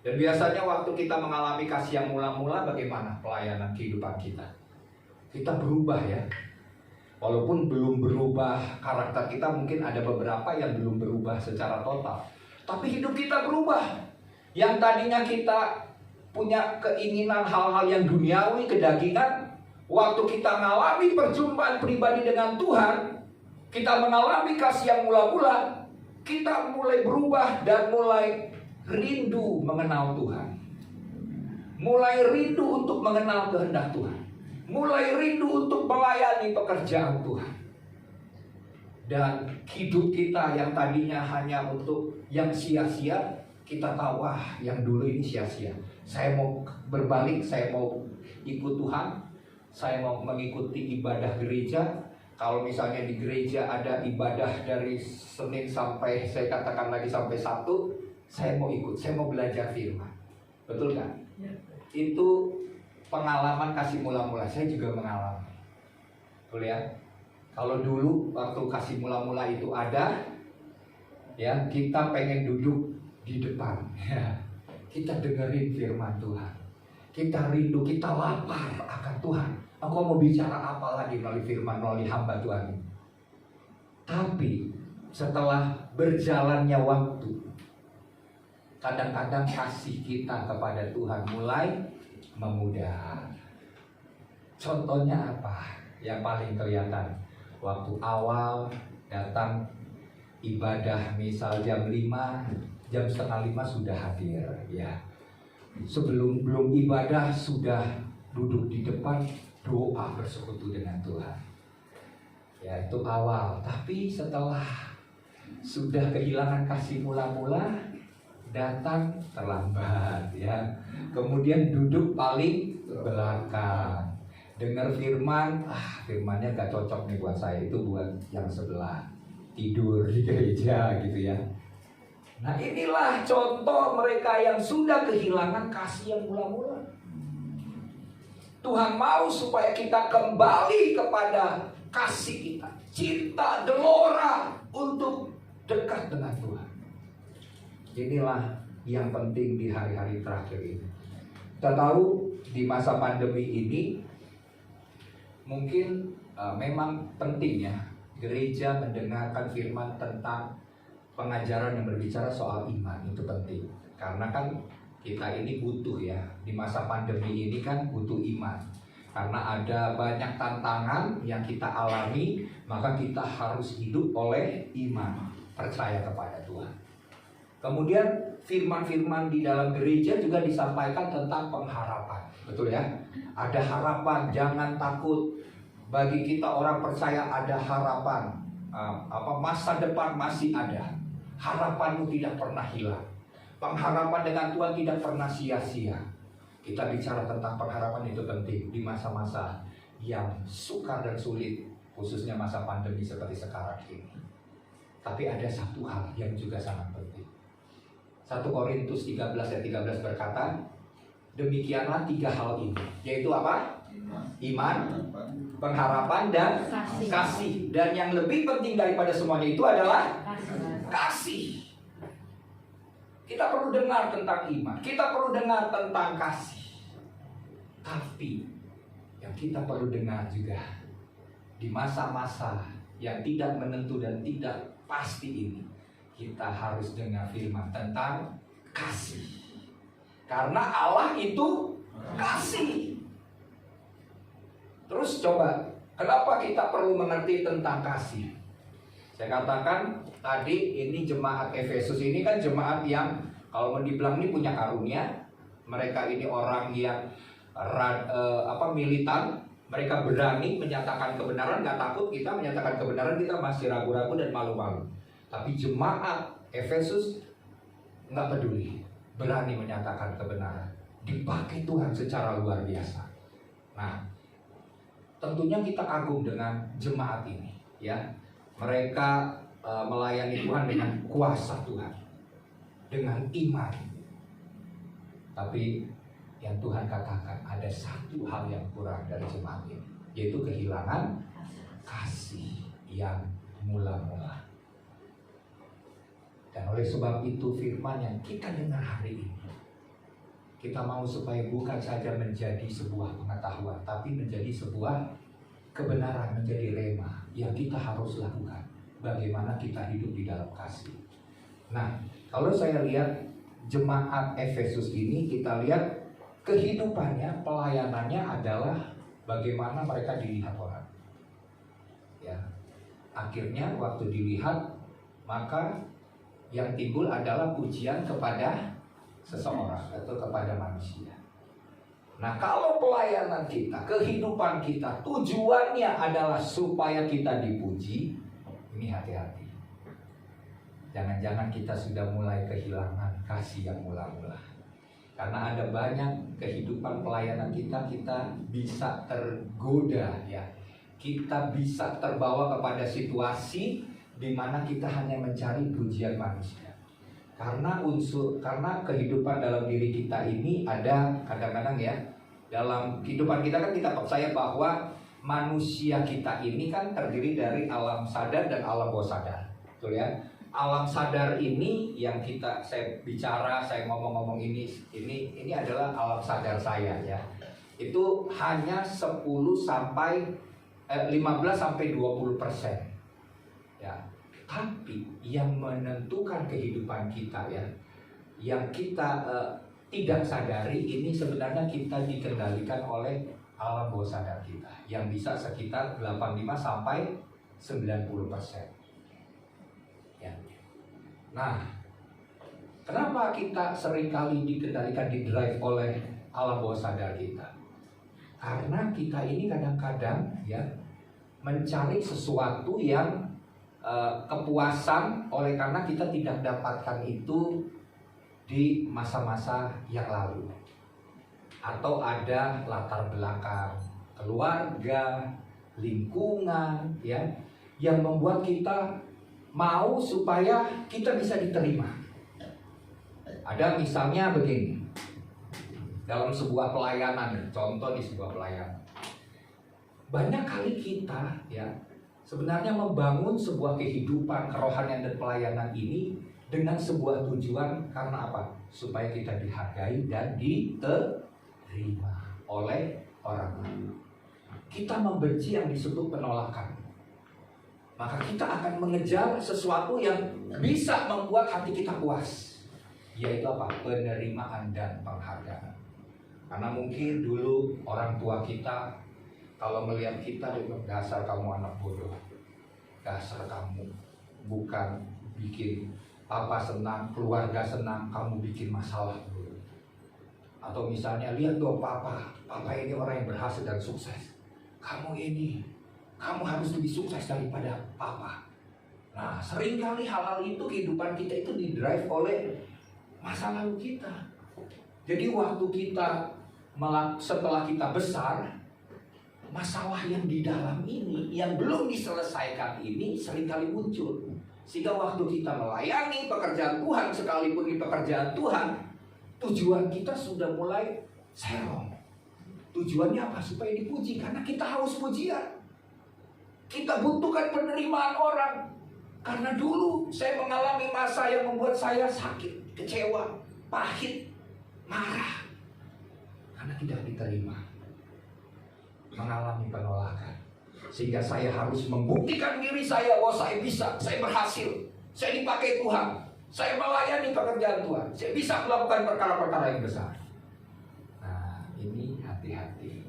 S2: Dan biasanya waktu kita mengalami kasih yang mula-mula, bagaimana pelayanan kehidupan kita? Kita berubah, ya. Walaupun belum berubah karakter kita, mungkin ada beberapa yang belum berubah secara total. Tapi hidup kita berubah. Yang tadinya kita punya keinginan hal-hal yang duniawi, kedagingan, waktu kita mengalami perjumpaan pribadi dengan Tuhan, kita mengalami kasih yang mula-mula, kita mulai berubah dan mulai rindu mengenal Tuhan. Mulai rindu untuk mengenal kehendak Tuhan. Mulai rindu untuk melayani pekerjaan Tuhan. Dan hidup kita yang tadinya hanya untuk yang sia-sia, kita tahu, wah, yang dulu ini sia-sia. Saya mau berbalik, saya mau ikut Tuhan, saya mau mengikuti ibadah gereja. Kalau misalnya di gereja ada ibadah dari Senin sampai, saya katakan lagi sampai Sabtu, saya mau ikut, saya mau belajar firman. Betul kan? Ya. Itu pengalaman kasih mula-mula, saya juga mengalami. Betul ya? Kalau dulu waktu kasih mula-mula itu ada, ya, kita pengen duduk di depan, ya. Kita dengerin firman Tuhan. Kita rindu, kita lapar akan Tuhan. Aku mau bicara apa lagi melalui firman, melalui hamba Tuhan ini. Tapi setelah berjalannya waktu, kadang-kadang kasih kita kepada Tuhan mulai memudar. Contohnya apa? Yang paling kelihatan, waktu awal datang ibadah, misal jam 5, jam setengah 5 sudah hadir, ya. Sebelum belum ibadah sudah duduk di depan, doa bersekutu dengan Tuhan. Ya, itu awal. Tapi setelah sudah kehilangan kasih mula-mula, datang terlambat, ya. Kemudian duduk paling belakang. Dengar firman, firmannya gak cocok nih buat saya, itu buat yang sebelah. Tidur di gereja gitu ya. Nah, inilah contoh mereka yang sudah kehilangan kasih yang mula-mula. Tuhan mau supaya kita kembali kepada kasih kita, cinta, gelora untuk dekat dengan Tuhan. Inilah yang penting di hari-hari terakhir ini. Kita tahu di masa pandemi ini mungkin memang penting, ya, gereja mendengarkan firman tentang pengajaran yang berbicara soal iman. Itu penting, karena kan kita ini butuh, ya, di masa pandemi ini kan butuh iman. Karena ada banyak tantangan yang kita alami, maka kita harus hidup oleh iman, percaya kepada Tuhan. Kemudian firman-firman di dalam gereja juga disampaikan tentang pengharapan. Betul ya? Ada harapan, jangan takut. Bagi kita orang percaya ada harapan. Masa depan masih ada. Harapanmu tidak pernah hilang. Pengharapan dengan Tuhan tidak pernah sia-sia. Kita bicara tentang pengharapan itu penting di masa-masa yang sukar dan sulit, khususnya masa pandemi seperti sekarang ini. Tapi ada satu hal yang juga sangat penting. 1 Korintus 13 ayat 13 berkata, demikianlah 3 hal ini, yaitu apa? Iman, pengharapan, dan kasih. Dan yang lebih penting daripada semuanya itu adalah kasih. Kita perlu dengar tentang iman, kita perlu dengar tentang kasih. Tapi yang kita perlu dengar juga di masa-masa yang tidak menentu dan tidak pasti ini, kita harus dengar firman tentang kasih. Karena Allah itu kasih. Terus coba, kenapa kita perlu mengerti tentang kasih? Saya katakan tadi, ini jemaat Efesus ini kan jemaat yang kalau mau dibilang ini punya karunia. Mereka ini orang yang militan. Mereka berani menyatakan kebenaran, gak takut kita menyatakan kebenaran, kita masih ragu-ragu dan malu-malu. Tapi jemaat Efesus gak peduli, berani menyatakan kebenaran, dipakai Tuhan secara luar biasa. Nah, tentunya kita kagum dengan jemaat ini, ya. Mereka melayani Tuhan dengan kuasa Tuhan, dengan iman. Tapi yang Tuhan katakan ada satu hal yang kurang dari jemaat ini, yaitu kehilangan kasih yang mula-mula. Dan oleh sebab itu firman yang kita dengar hari ini, kita mau supaya bukan saja menjadi sebuah pengetahuan, tapi menjadi sebuah kebenaran, menjadi rema yang kita harus lakukan. Bagaimana kita hidup di dalam kasih. Nah, kalau saya lihat jemaat Efesus ini, kita lihat kehidupannya, pelayanannya adalah bagaimana mereka dilihat orang. Ya, akhirnya waktu dilihat, maka yang timbul adalah pujian kepada seseorang atau kepada manusia. Nah, kalau pelayanan kita, kehidupan kita, tujuannya adalah supaya kita dipuji, ini hati-hati. Jangan-jangan kita sudah mulai kehilangan kasih yang mula-mula. Karena ada banyak kehidupan pelayanan kita bisa tergoda, ya. Kita bisa terbawa kepada situasi di mana kita hanya mencari pujian manusia. Karena kehidupan dalam diri kita ini ada kadang-kadang, ya, dalam kehidupan kita kan kita percaya bahwa manusia kita ini kan terdiri dari alam sadar dan alam bawah sadar, betul ya? Alam sadar ini yang saya ngomong-ngomong ini adalah alam sadar saya, ya. Itu hanya 15 sampai 20%. Ya. Tapi yang menentukan kehidupan kita, ya, yang kita tidak sadari ini sebenarnya kita dikendalikan oleh alam bawah sadar kita yang bisa sekitar 85 sampai 90%. Ya. Nah, kenapa kita seringkali dikendalikan, didrive oleh alam bawah sadar kita? Karena kita ini kadang-kadang, ya, mencari sesuatu yang kepuasan oleh karena kita tidak dapatkan itu di masa-masa yang lalu, atau ada latar belakang keluarga, lingkungan, ya, yang membuat kita mau supaya kita bisa diterima. Ada misalnya begini, dalam sebuah pelayanan, contoh di sebuah pelayanan, banyak kali kita, ya, sebenarnya membangun sebuah kehidupan kerohanian dan pelayanan ini dengan sebuah tujuan karena apa? Supaya kita dihargai dan diterima oleh orang lain. Kita membenci yang disebut penolakan. Maka kita akan mengejar sesuatu yang bisa membuat hati kita puas. Yaitu apa? Penerimaan dan penghargaan. Karena mungkin dulu orang tua kita kalau melihat kita, dia bilang, dasar kamu anak bodoh, dasar kamu bukan bikin papa senang, keluarga senang, kamu bikin masalah dulu. Atau misalnya lihat dong papa ini orang yang berhasil dan sukses. Kamu harus lebih sukses daripada papa. Nah, seringkali hal-hal itu kehidupan kita itu didrive oleh masa lalu kita. Jadi waktu kita setelah kita besar, masalah yang di dalam ini yang belum diselesaikan ini seringkali muncul. Sehingga waktu kita melayani pekerjaan Tuhan, sekalipun di pekerjaan Tuhan, tujuan kita sudah mulai serong. Tujuannya apa? Supaya dipuji, karena kita haus pujian. Kita butuhkan penerimaan orang. Karena dulu saya mengalami masa yang membuat saya sakit, kecewa, pahit, marah. Karena tidak diterima, mengalami penolakan. Sehingga saya harus membuktikan diri saya bahwa saya bisa, saya berhasil, saya dipakai Tuhan, saya melayani pekerjaan Tuhan, saya bisa melakukan perkara-perkara yang besar. Nah, ini hati-hati.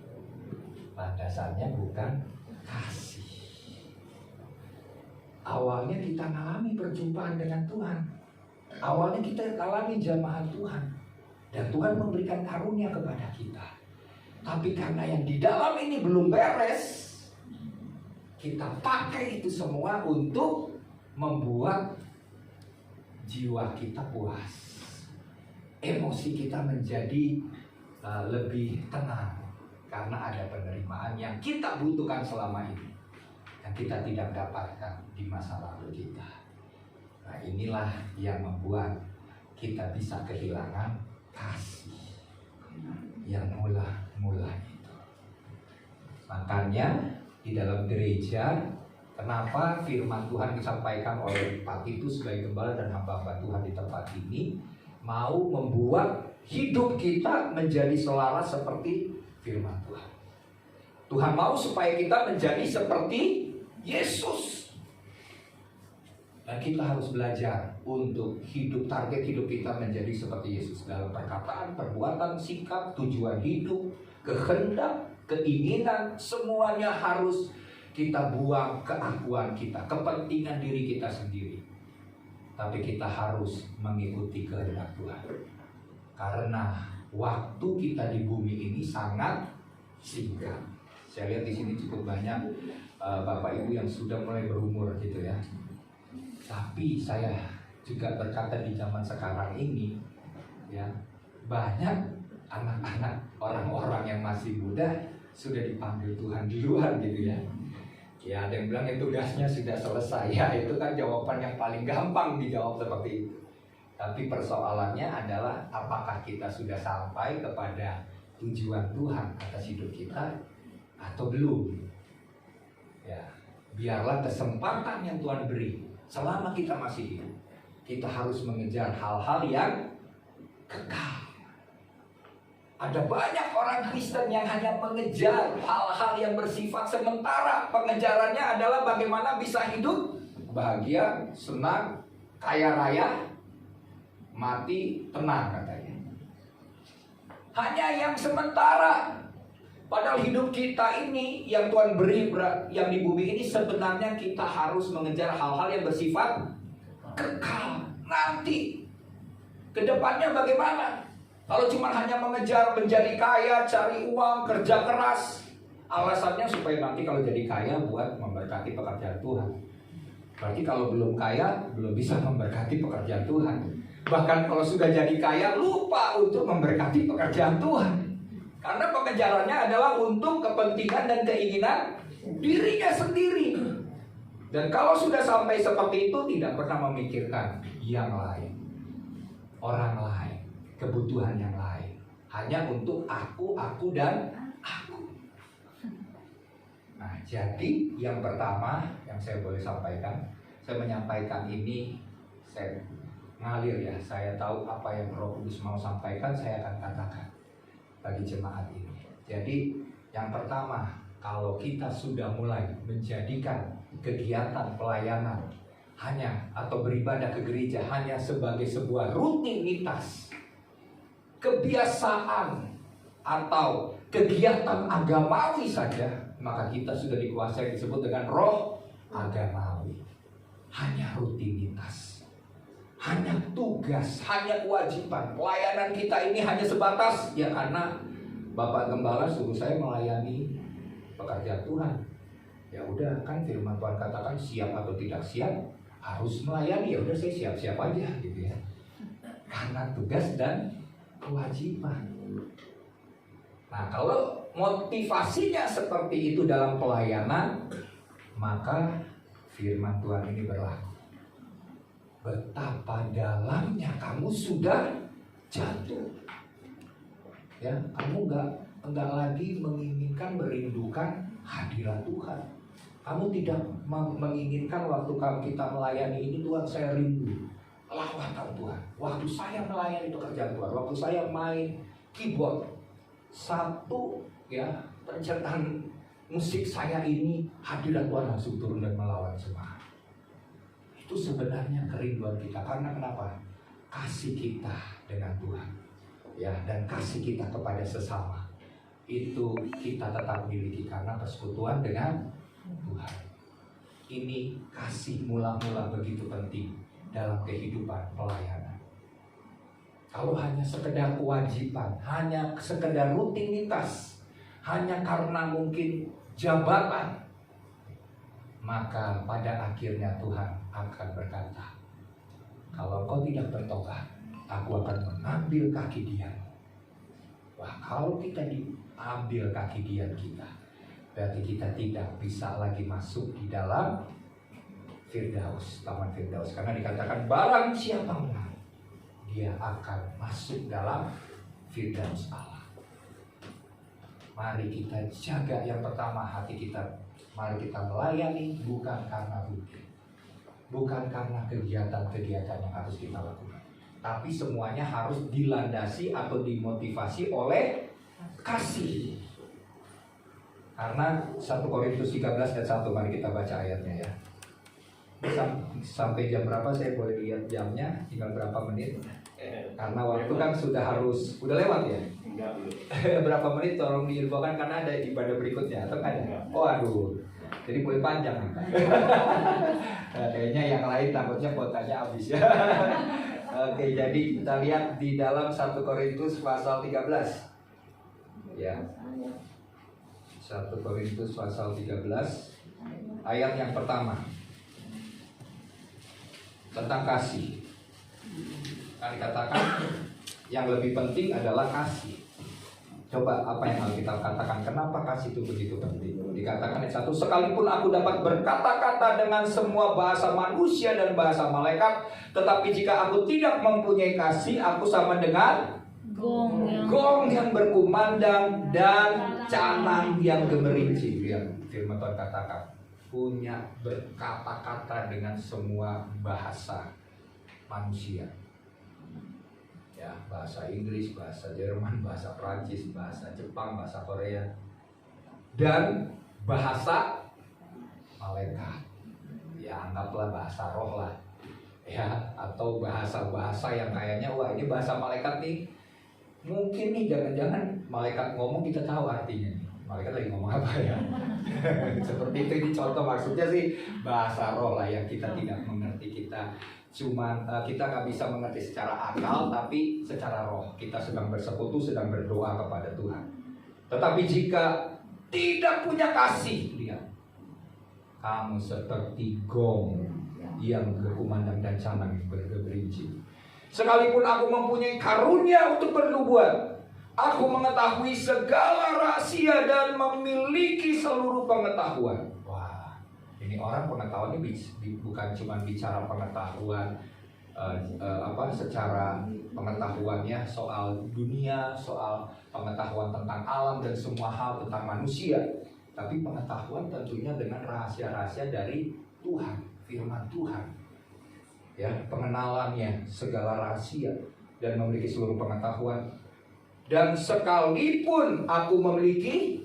S2: Landasannya bukan kasih. Awalnya kita mengalami perjumpaan dengan Tuhan. Awalnya kita alami jamaah Tuhan. Dan Tuhan memberikan karunia kepada kita. Tapi karena yang di dalam ini belum beres, kita pakai itu semua untuk membuat jiwa kita puas. Emosi kita menjadi lebih tenang. Karena ada penerimaan yang kita butuhkan selama ini. Yang kita tidak dapatkan di masa lalu kita. Nah, inilah yang membuat kita bisa kehilangan kasih yang mula-mula itu. Makanya di dalam gereja, kenapa firman Tuhan disampaikan oleh Pak Titus sebagai gembala dan hamba-hamba Tuhan di tempat ini, mau membuat hidup kita menjadi selaras seperti firman Tuhan. Tuhan mau supaya kita menjadi seperti Yesus. Dan kita harus belajar untuk target hidup kita menjadi seperti Yesus dalam perkataan, perbuatan, sikap, tujuan hidup, kehendak, keinginan, semuanya harus kita buang keakuan kita, kepentingan diri kita sendiri. Tapi kita harus mengikuti kehendak Tuhan. Karena waktu kita di bumi ini sangat singkat. Saya lihat di sini cukup banyak bapak ibu yang sudah mulai berumur gitu ya. Tapi saya juga berkata di zaman sekarang ini ya, banyak anak-anak orang-orang yang masih muda sudah dipanggil Tuhan duluan gitu ya. Ya ada yang bilang itu tugasnya sudah selesai. Ya itu kan jawaban yang paling gampang dijawab seperti itu. Tapi persoalannya adalah apakah kita sudah sampai kepada tujuan Tuhan atas hidup kita atau belum. Ya, biarlah kesempatan yang Tuhan beri selama kita masih hidup, kita harus mengejar hal-hal yang kekal. Ada banyak orang Kristen yang hanya mengejar hal-hal yang bersifat sementara. Pengejarannya adalah bagaimana bisa hidup bahagia, senang, kaya raya, mati tenang katanya. Hanya yang sementara. Padahal hidup kita ini yang Tuhan beri yang di bumi ini sebenarnya kita harus mengejar hal-hal yang bersifat kekal. Nanti kedepannya bagaimana? Kalau cuma hanya mengejar menjadi kaya, cari uang, kerja keras, alasannya supaya nanti kalau jadi kaya buat memberkati pekerjaan Tuhan. Berarti kalau belum kaya belum bisa memberkati pekerjaan Tuhan. Bahkan kalau sudah jadi kaya lupa untuk memberkati pekerjaan Tuhan. Karena pengejarannya adalah untuk kepentingan dan keinginan dirinya sendiri. Dan kalau sudah sampai seperti itu tidak pernah memikirkan yang lain, orang lain, kebutuhan yang lain. Hanya untuk aku, dan aku. Nah, jadi yang pertama yang saya boleh sampaikan, saya menyampaikan ini, saya ngalir ya. Saya tahu apa yang Roh Kudus mau sampaikan, saya akan katakan bagi jemaat ini. Jadi yang pertama, kalau kita sudah mulai menjadikan kegiatan pelayanan hanya atau beribadah ke gereja hanya sebagai sebuah rutinitas, kebiasaan atau kegiatan agamawi saja, maka kita sudah dikuasai disebut dengan roh agamawi. Hanya rutinitas, hanya tugas, hanya kewajiban. Pelayanan kita ini hanya sebatas ya karena Bapak Gembala suruh saya melayani pekerjaan Tuhan. Ya udah, kan firman Tuhan katakan siap atau tidak siap harus melayani. Ya udah, saya siap-siap aja gitu ya. Karena tugas dan kewajiban. Nah, kalau motivasinya seperti itu dalam pelayanan, maka firman Tuhan ini berlaku. Betapa dalamnya kamu sudah jatuh. Ya, kamu enggak lagi menginginkan, merindukan hadirat Tuhan. Kamu tidak menginginkan waktu kita melayani ini, Tuhan saya rindu lawatan Tuhan. Waktu saya melayani pekerjaan Tuhan, waktu saya main keyboard, satu ya penciptaan musik saya ini, hadirat Tuhan langsung turun dan melawan semua. Itu sebenarnya kerinduan kita. Karena kenapa? Kasih kita dengan Tuhan, ya, dan kasih kita kepada sesama itu kita tetap miliki karena persekutuan dengan Tuhan. Ini kasih mula-mula begitu penting dalam kehidupan pelayanan. Kalau hanya sekedar kewajiban, hanya sekedar rutinitas, hanya karena mungkin jabatan, maka pada akhirnya Tuhan akan berkata, kalau kau tidak bertobat, aku akan mengambil kaki dia. Wah, kalau kita diambil kaki dia kita, berarti kita tidak bisa lagi masuk di dalam Firdaus, Taman Firdaus. Karena dikatakan barang siapa menang, dia akan masuk dalam Firdaus Allah. Mari kita jaga yang pertama hati kita. Mari kita melayani bukan karena bukti, bukan karena kegiatan-kegiatan yang harus kita lakukan, tapi semuanya harus dilandasi atau dimotivasi oleh kasih. Karena 1 Korintus 13 ayat 1, mari kita baca ayatnya ya. Sampai jam berapa saya boleh lihat jamnya? Tinggal berapa menit? Karena waktu kan udah lewat ya. Berapa menit tolong diinfokan karena ada ibadah berikutnya atau ada? Oh aduh, jadi boleh panjang. Kayaknya yang lain takutnya kuotanya habis ya. Oke, jadi kita lihat di dalam 1 Korintus pasal 13 ya. 1 Korintus pasal 13 ayat yang pertama tentang kasih. Kan dikatakan yang lebih penting adalah kasih. Coba apa yang Alkitab katakan, kenapa kasih itu begitu penting? Dikatakan yang satu, sekalipun aku dapat berkata-kata dengan semua bahasa manusia dan bahasa malaikat, tetapi jika aku tidak mempunyai kasih, aku sama dengan gong yang berkumandang dan canang yang gemerinci. Yang firman Tuhan katakan, punya berkata-kata dengan semua bahasa manusia. Ya, bahasa Inggris, bahasa Jerman, bahasa Prancis, bahasa Jepang, bahasa Korea, dan bahasa malaikat. Ya, anggaplah bahasa roh lah, ya, atau bahasa-bahasa yang kayaknya wah ini bahasa malaikat nih. Mungkin nih jangan-jangan malaikat ngomong kita tahu artinya nih. Malaikat lagi ngomong apa ya? Seperti itu, ini contoh, maksudnya sih bahasa roh lah yang kita tidak mengerti. Kita nggak bisa mengerti secara akal, tapi secara roh kita sedang bersekutu, sedang berdoa kepada Tuhan. Tetapi jika tidak punya kasih, lihat, kamu seperti gong yang berkumandang dan canang yang bergerinci. Sekalipun aku mempunyai karunia untuk bernubuat, aku mengetahui segala rahasia dan memiliki seluruh pengetahuan. Wah, ini orang pengetahuannya bukan cuma bicara pengetahuan secara pengetahuannya soal dunia, soal pengetahuan tentang alam dan semua hal tentang manusia, tapi pengetahuan tentunya dengan rahasia-rahasia dari Tuhan, firman Tuhan. Ya, pengenalannya segala rahasia dan memiliki seluruh pengetahuan. Dan sekalipun aku memiliki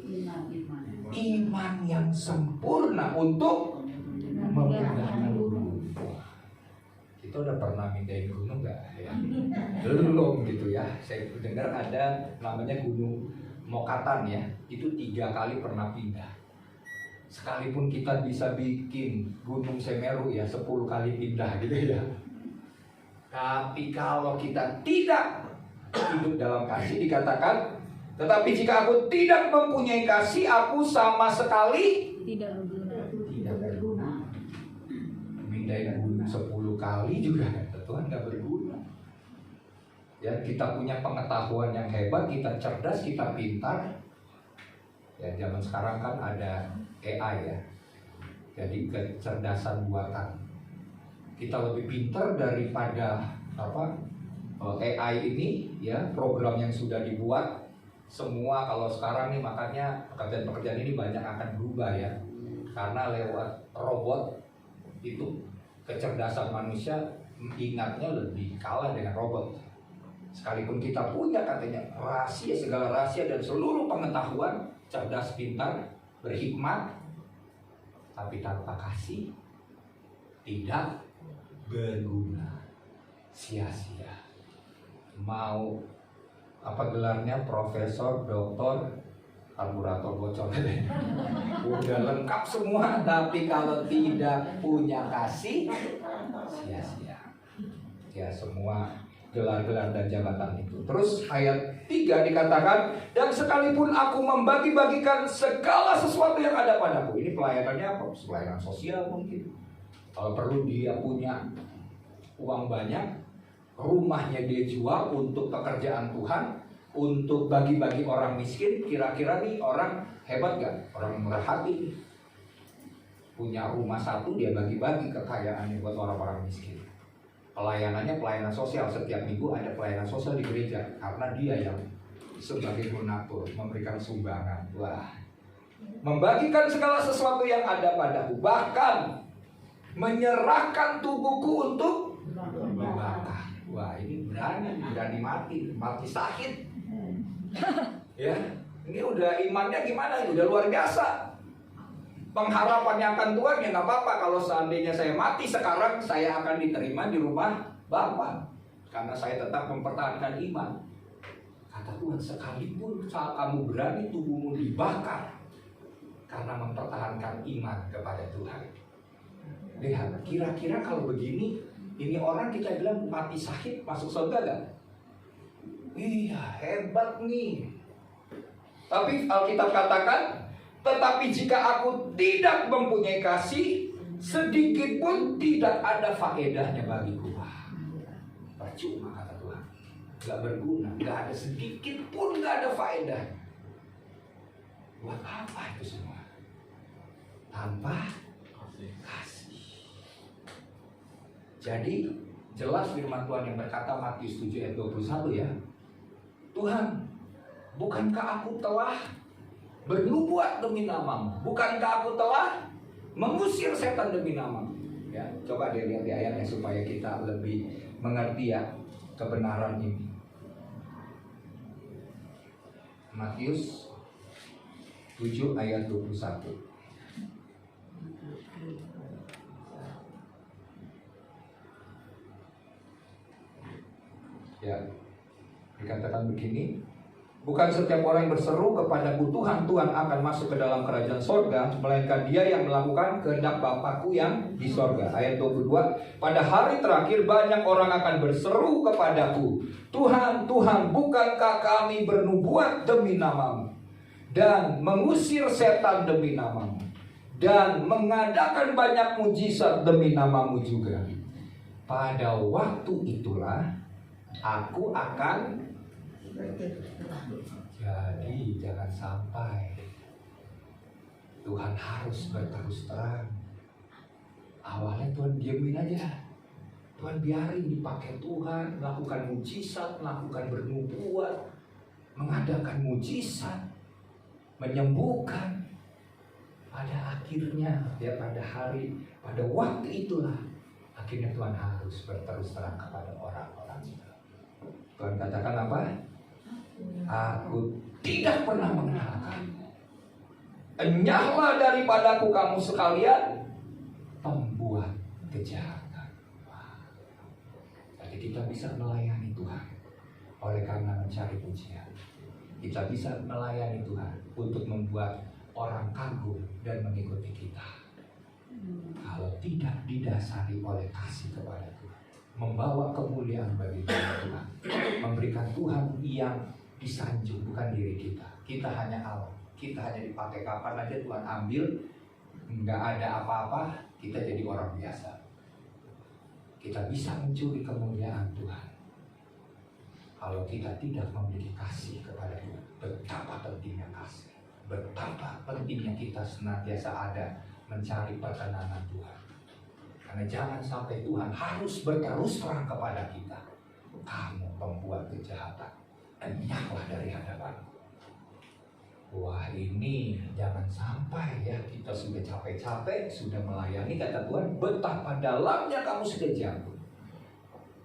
S2: iman yang sempurna untuk memindahkan gunung. Kita udah pernah mindahin gunung nggak ya? Belum gitu ya. Saya dengar ada namanya Gunung Mokatan ya. Itu 3 kali pernah pindah. Sekalipun kita bisa bikin Gunung Semeru ya 10 kali pindah gitu ya. Tapi kalau kita tidak hidup dalam kasih, dikatakan, tetapi jika aku tidak mempunyai kasih, aku sama sekali
S4: Tidak berguna.
S2: tidak berguna. Mindahin gunung 10 kali juga Tuhan nggak berguna. Ya, kita punya pengetahuan yang hebat, kita cerdas, kita pintar. Ya, zaman sekarang kan ada AI ya. Jadi kecerdasan buatan. Kita lebih pintar daripada AI ini ya, program yang sudah dibuat. Semua kalau sekarang nih, makanya pekerjaan-pekerjaan ini banyak akan berubah ya. Karena lewat robot itu kecerdasan manusia ingatnya lebih kalah dengan robot. Sekalipun kita punya katanya rahasia, segala rahasia dan seluruh pengetahuan, cerdas, pintar, berhikmat, tapi tanpa kasih tidak berguna, sia-sia. Mau apa gelarnya, profesor, doktor, karburator bocor, udah lengkap semua, tapi kalau tidak punya kasih, sia-sia. Ya, semua gelar-gelar dan jabatan itu. Terus ayat 3 dikatakan, dan sekalipun aku membagi-bagikan segala sesuatu yang ada padaku. Ini pelayanannya apa? Pelayanan sosial mungkin. Kalau perlu dia punya uang banyak, rumahnya dia jual untuk pekerjaan Tuhan, untuk bagi-bagi orang miskin. Kira-kira nih orang hebat gak? Orang murah hati. Punya rumah satu, dia bagi-bagi kekayaannya buat orang-orang miskin. Pelayanannya pelayanan sosial, setiap minggu ada pelayanan sosial di gereja, karena dia yang sebagai donatur memberikan sumbangan. Wah, membagikan segala sesuatu yang ada padaku, bahkan menyerahkan tubuhku untuk dibakar. Wah, ini berani mati sakit. Ya, ini udah imannya gimana? Udah luar biasa. Pengharapannya akan Tuhan ya nggak apa-apa. Kalau seandainya saya mati sekarang, saya akan diterima di rumah Bapa, karena saya tetap mempertahankan iman. Kata Tuhan, sekalipun saat kamu berani tubuhmu dibakar karena mempertahankan iman kepada Tuhan. Lihat, kira-kira kalau begini, ini orang kita bilang mati sakit masuk surga gak? Iya, hebat nih. Tapi Alkitab katakan, tetapi jika aku tidak mempunyai kasih, sedikit pun tidak ada faedahnya bagiku. Wah, percuma kata Tuhan, gak berguna, gak ada sedikit pun gak ada faedah. Buat apa itu semua? Tanpa kasih. Jadi jelas firman Tuhan yang berkata Matius 7 ayat 21 ya, Tuhan, bukankah aku telah bernubuat demi namamu? Bukankah aku telah mengusir setan demi namamu? Ya, coba deh lihat di ayatnya supaya kita lebih mengerti ya kebenaran ini. Matius 7 ayat 21. Ya, dikatakan begini, bukan setiap orang yang berseru kepadaku Tuhan, Tuhan akan masuk ke dalam kerajaan sorga, melainkan dia yang melakukan kehendak Bapakku yang di sorga. Ayat 22, pada hari terakhir banyak orang akan berseru kepadaku, Tuhan, Tuhan, bukankah kami bernubuat demi namamu, dan mengusir setan demi namamu, dan mengadakan banyak mujizat demi namamu juga. Pada waktu itulah aku akan. Jadi jangan sampai Tuhan harus berterus terang. Awalnya Tuhan diemin aja, Tuhan biarin dipakai Tuhan, melakukan mujizat, melakukan bernubuat, mengadakan mujizat, menyembuhkan. Pada akhirnya ya, pada waktu itulah akhirnya Tuhan harus berterus terang kepada orang-orang itu. Tuhan katakan apa? Aku tidak pernah mengenal kamu. Enyahlah daripadaku kamu sekalian pembuat kejahatan. Jadi kita bisa melayani Tuhan oleh karena mencari pujian. Kita bisa melayani Tuhan untuk membuat orang kagum dan mengikuti kita. Kalau tidak didasari oleh kasih kepada Tuhan, membawa kemuliaan bagi Tuhan, memberikan Tuhan yang disanjung, bukan diri kita. Kita hanya alat, kita hanya dipakai kapan aja Tuhan ambil, nggak ada apa-apa, kita jadi orang biasa. Kita bisa mencuri kemuliaan Tuhan kalau kita tidak memiliki kasih kepada Tuhan. Betapa pentingnya kasih, betapa pentingnya kita senantiasa ada mencari perkenanan Tuhan. Karena jangan sampai Tuhan harus berterus terang kepada kita, kamu pembuat kejahatan, enyahlah dari hadapanku. Wah, ini jangan sampai ya, kita sudah capek-capek, sudah melayani, kata Tuhan, betapa dalamnya kamu sudah jatuh.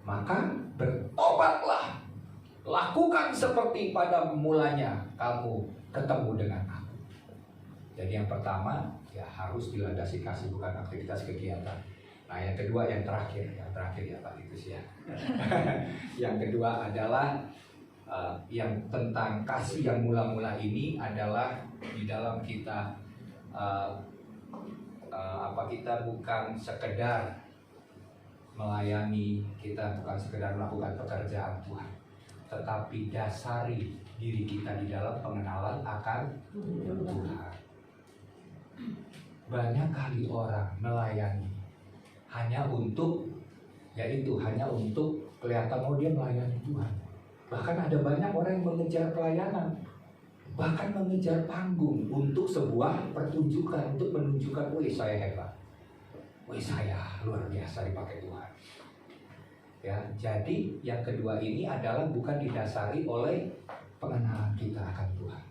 S2: Maka bertobatlah, lakukan seperti pada mulanya kamu ketemu dengan aku. Jadi yang pertama ya harus dilandasi kasih, bukan aktivitas kegiatan. Nah yang kedua, yang terakhir ya Pak Titus ya. Yang kedua adalah yang tentang kasih yang mula-mula ini adalah di dalam kita kita bukan sekedar melayani, kita bukan sekedar melakukan pekerjaan Tuhan, tetapi dasari diri kita di dalam pengenalan akan Tuhan. Banyak kali orang melayani hanya untuk kelihatan dia melayani Tuhan. Bahkan ada banyak orang yang mengejar pelayanan, bahkan mengejar panggung untuk sebuah pertunjukan, untuk menunjukkan, wih saya hebat, wih saya luar biasa dipakai Tuhan. Ya, jadi yang kedua ini adalah bukan didasari oleh pengenalan kita akan Tuhan.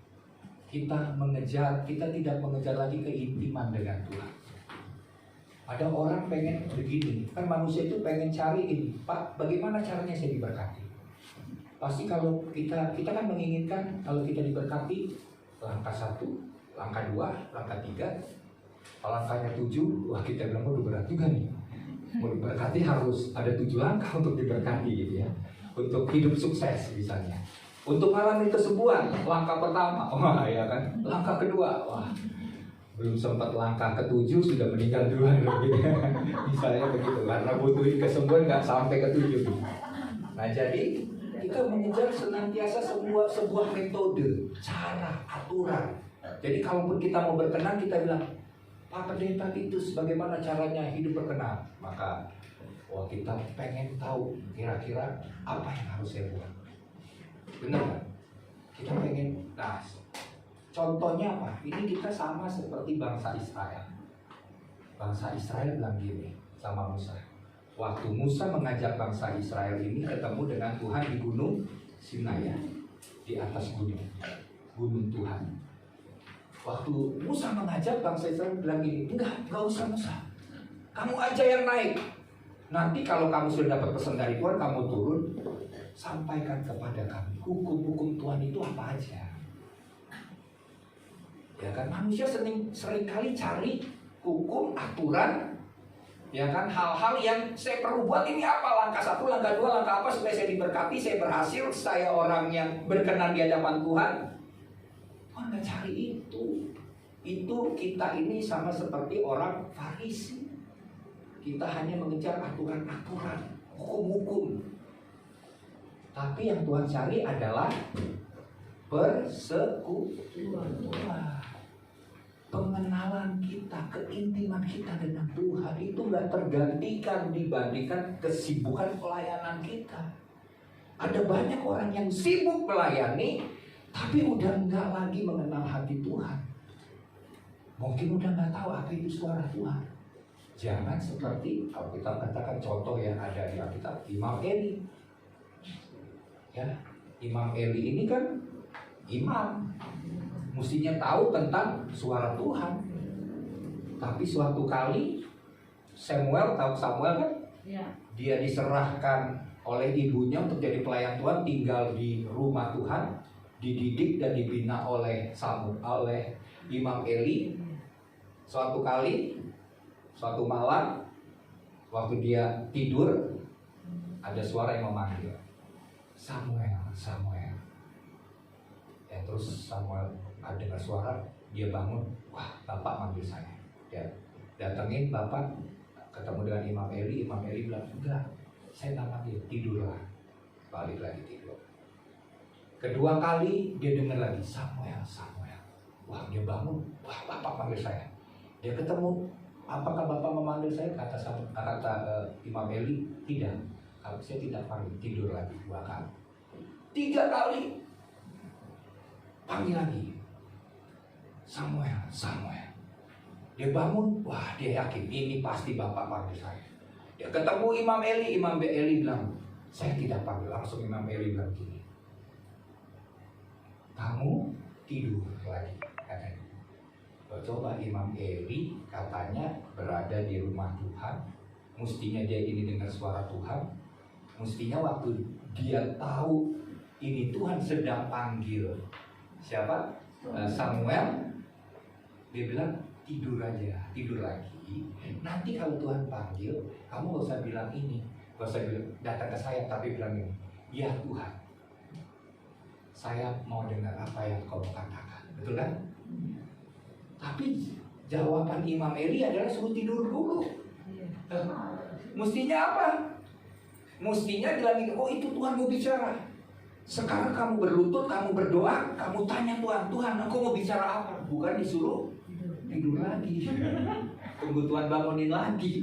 S2: Kita tidak mengejar lagi keintiman dengan Tuhan. Ada orang pengen begini, kan manusia itu pengen cari ini, Pak, bagaimana caranya saya diberkati? Pasti kalau kita kan menginginkan kalau kita diberkati, langkah 1, langkah 2, langkah 3, langkahnya 7, wah kita bilang udah berat juga nih. Mau diberkati harus ada 7 langkah untuk diberkati gitu ya. Untuk hidup sukses misalnya. Untuk mengalami kesembuhan, langkah pertama, wah ya kan. Langkah kedua, wah belum sempat langkah ke-7 sudah meninggal duluan gitu. Misalnya begitu, karena butuhin kesembuhan nggak sampai ke-7. Nah jadi kita mengejar senantiasa sebuah metode, cara, aturan. Jadi kalaupun kita mau berkenan, kita bilang, Pak Pendeta Titus, bagaimana caranya hidup berkenan? Maka kita pengen tahu kira-kira apa yang harus saya buat. Benar kan? Kita pengen, contohnya apa? Ini kita sama seperti bangsa Israel. Bangsa Israel bilang gini sama Musa. Waktu Musa mengajak bangsa Israel ini ketemu dengan Tuhan di Gunung Sinai, di atas gunung Tuhan. Waktu Musa mengajak bangsa Israel bilang gini, enggak usah Musa, kamu aja yang naik. Nanti kalau kamu sudah dapat pesan dari Tuhan, kamu turun, sampaikan kepada kami hukum-hukum Tuhan itu apa aja. Ya kan, manusia sering kali cari hukum, aturan, ya kan, hal-hal yang saya perlu buat ini apa, langkah 1, langkah 2, langkah apa supaya saya diberkati, saya berhasil, saya orang yang berkenan di hadapan Tuhan. Tuhan nggak cari itu. Itu kita ini sama seperti orang Farisi. Kita hanya mengejar aturan-aturan, hukum-hukum. Tapi yang Tuhan cari adalah persekutuan. Pengenalan kita, keintiman kita dengan Tuhan itu gak tergantikan dibandingkan kesibukan pelayanan kita. Ada banyak orang yang sibuk melayani, tapi udah gak lagi mengenal hati Tuhan. Mungkin udah gak tahu apa itu suara Tuhan. Jangan seperti kalau kita katakan contoh yang ada di Alkitab, Imam Eli. Ya, Imam Eli ini kan imam, mestinya tahu tentang suara Tuhan. Tapi suatu kali Samuel, tahu Samuel kan? Ya. Dia diserahkan oleh ibunya untuk jadi pelayan Tuhan, tinggal di rumah Tuhan, dididik dan dibina oleh Imam Eli. Suatu kali, suatu malam, waktu dia tidur, ada suara yang memanggil, Samuel, Samuel. Ya, terus Samuel dengar suara, dia bangun, wah Bapak manggil saya. Ya, datengin Bapak, ketemu dengan Imam Eli bilang, enggak, Saya tak panggil, tidur lah. Balik lagi tidur. Kedua kali dia dengar lagi, Samuel, Samuel. Wah, dia bangun. Wah, Bapak panggil saya. Dia ketemu, apakah Bapak memanggil saya? Kata Imam Eli, tidak. Kalau saya tidak panggil, tidur lagi 2 kali. 3 kali, panggil lagi, Samuel, Samuel. Dia bangun, wah dia yakin ini pasti Bapak panggil saya. Dia ketemu Imam Eli bilang, saya tidak panggil. Langsung Imam Eli bilang gini, kamu tidur lagi katanya. Coba Imam Eli katanya berada di rumah Tuhan, mestinya dia ini dengar suara Tuhan, mestinya waktu dia tahu ini Tuhan sedang panggil siapa? Samuel, dia bilang tidur aja, tidur lagi. Nanti kalau Tuhan panggil, kamu gak usah bilang ini, gak usah bilang datang ke saya, tapi bilang ini, ya Tuhan, saya mau dengar apa yang kau katakan, betul kan? Tapi jawaban Imam Eli adalah suruh tidur dulu. Mestinya apa? Mestinya bilang ini, oh itu Tuhan mau bicara. Sekarang kamu berlutut, kamu berdoa, kamu tanya Tuhan, Tuhan aku mau bicara apa? Bukan disuruh tidur lagi. Tunggu Tuhan bangunin lagi.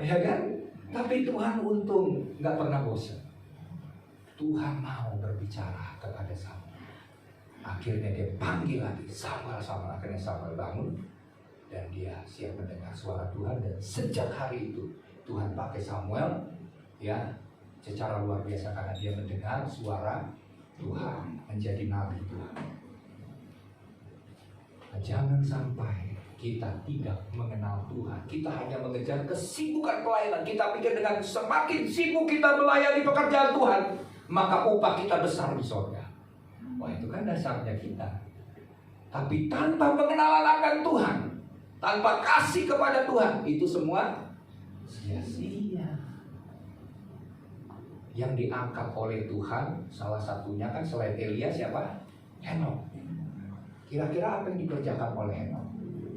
S2: Ya kan? Tapi Tuhan untung nggak pernah bosan. Tuhan mau berbicara kepada Samuel. Akhirnya dia panggil lagi Samuel. Akhirnya Samuel bangun dan dia siap mendengar suara Tuhan. Dan sejak hari itu Tuhan pakai Samuel ya secara luar biasa karena dia mendengar suara Tuhan, menjadi nabi Tuhan. Nah, jangan sampai kita tidak mengenal Tuhan. Kita hanya mengejar kesibukan pelayanan. Kita pikir dengan semakin sibuk kita melayani pekerjaan Tuhan, maka upah kita besar di surga. Wah, itu kan dasarnya kita. Tapi tanpa pengenalan akan Tuhan, tanpa kasih kepada Tuhan, itu semua sia-sia. Yang diangkat oleh Tuhan, salah satunya kan selain Elia siapa? Henok. Kira-kira apa yang dikerjakan oleh Henok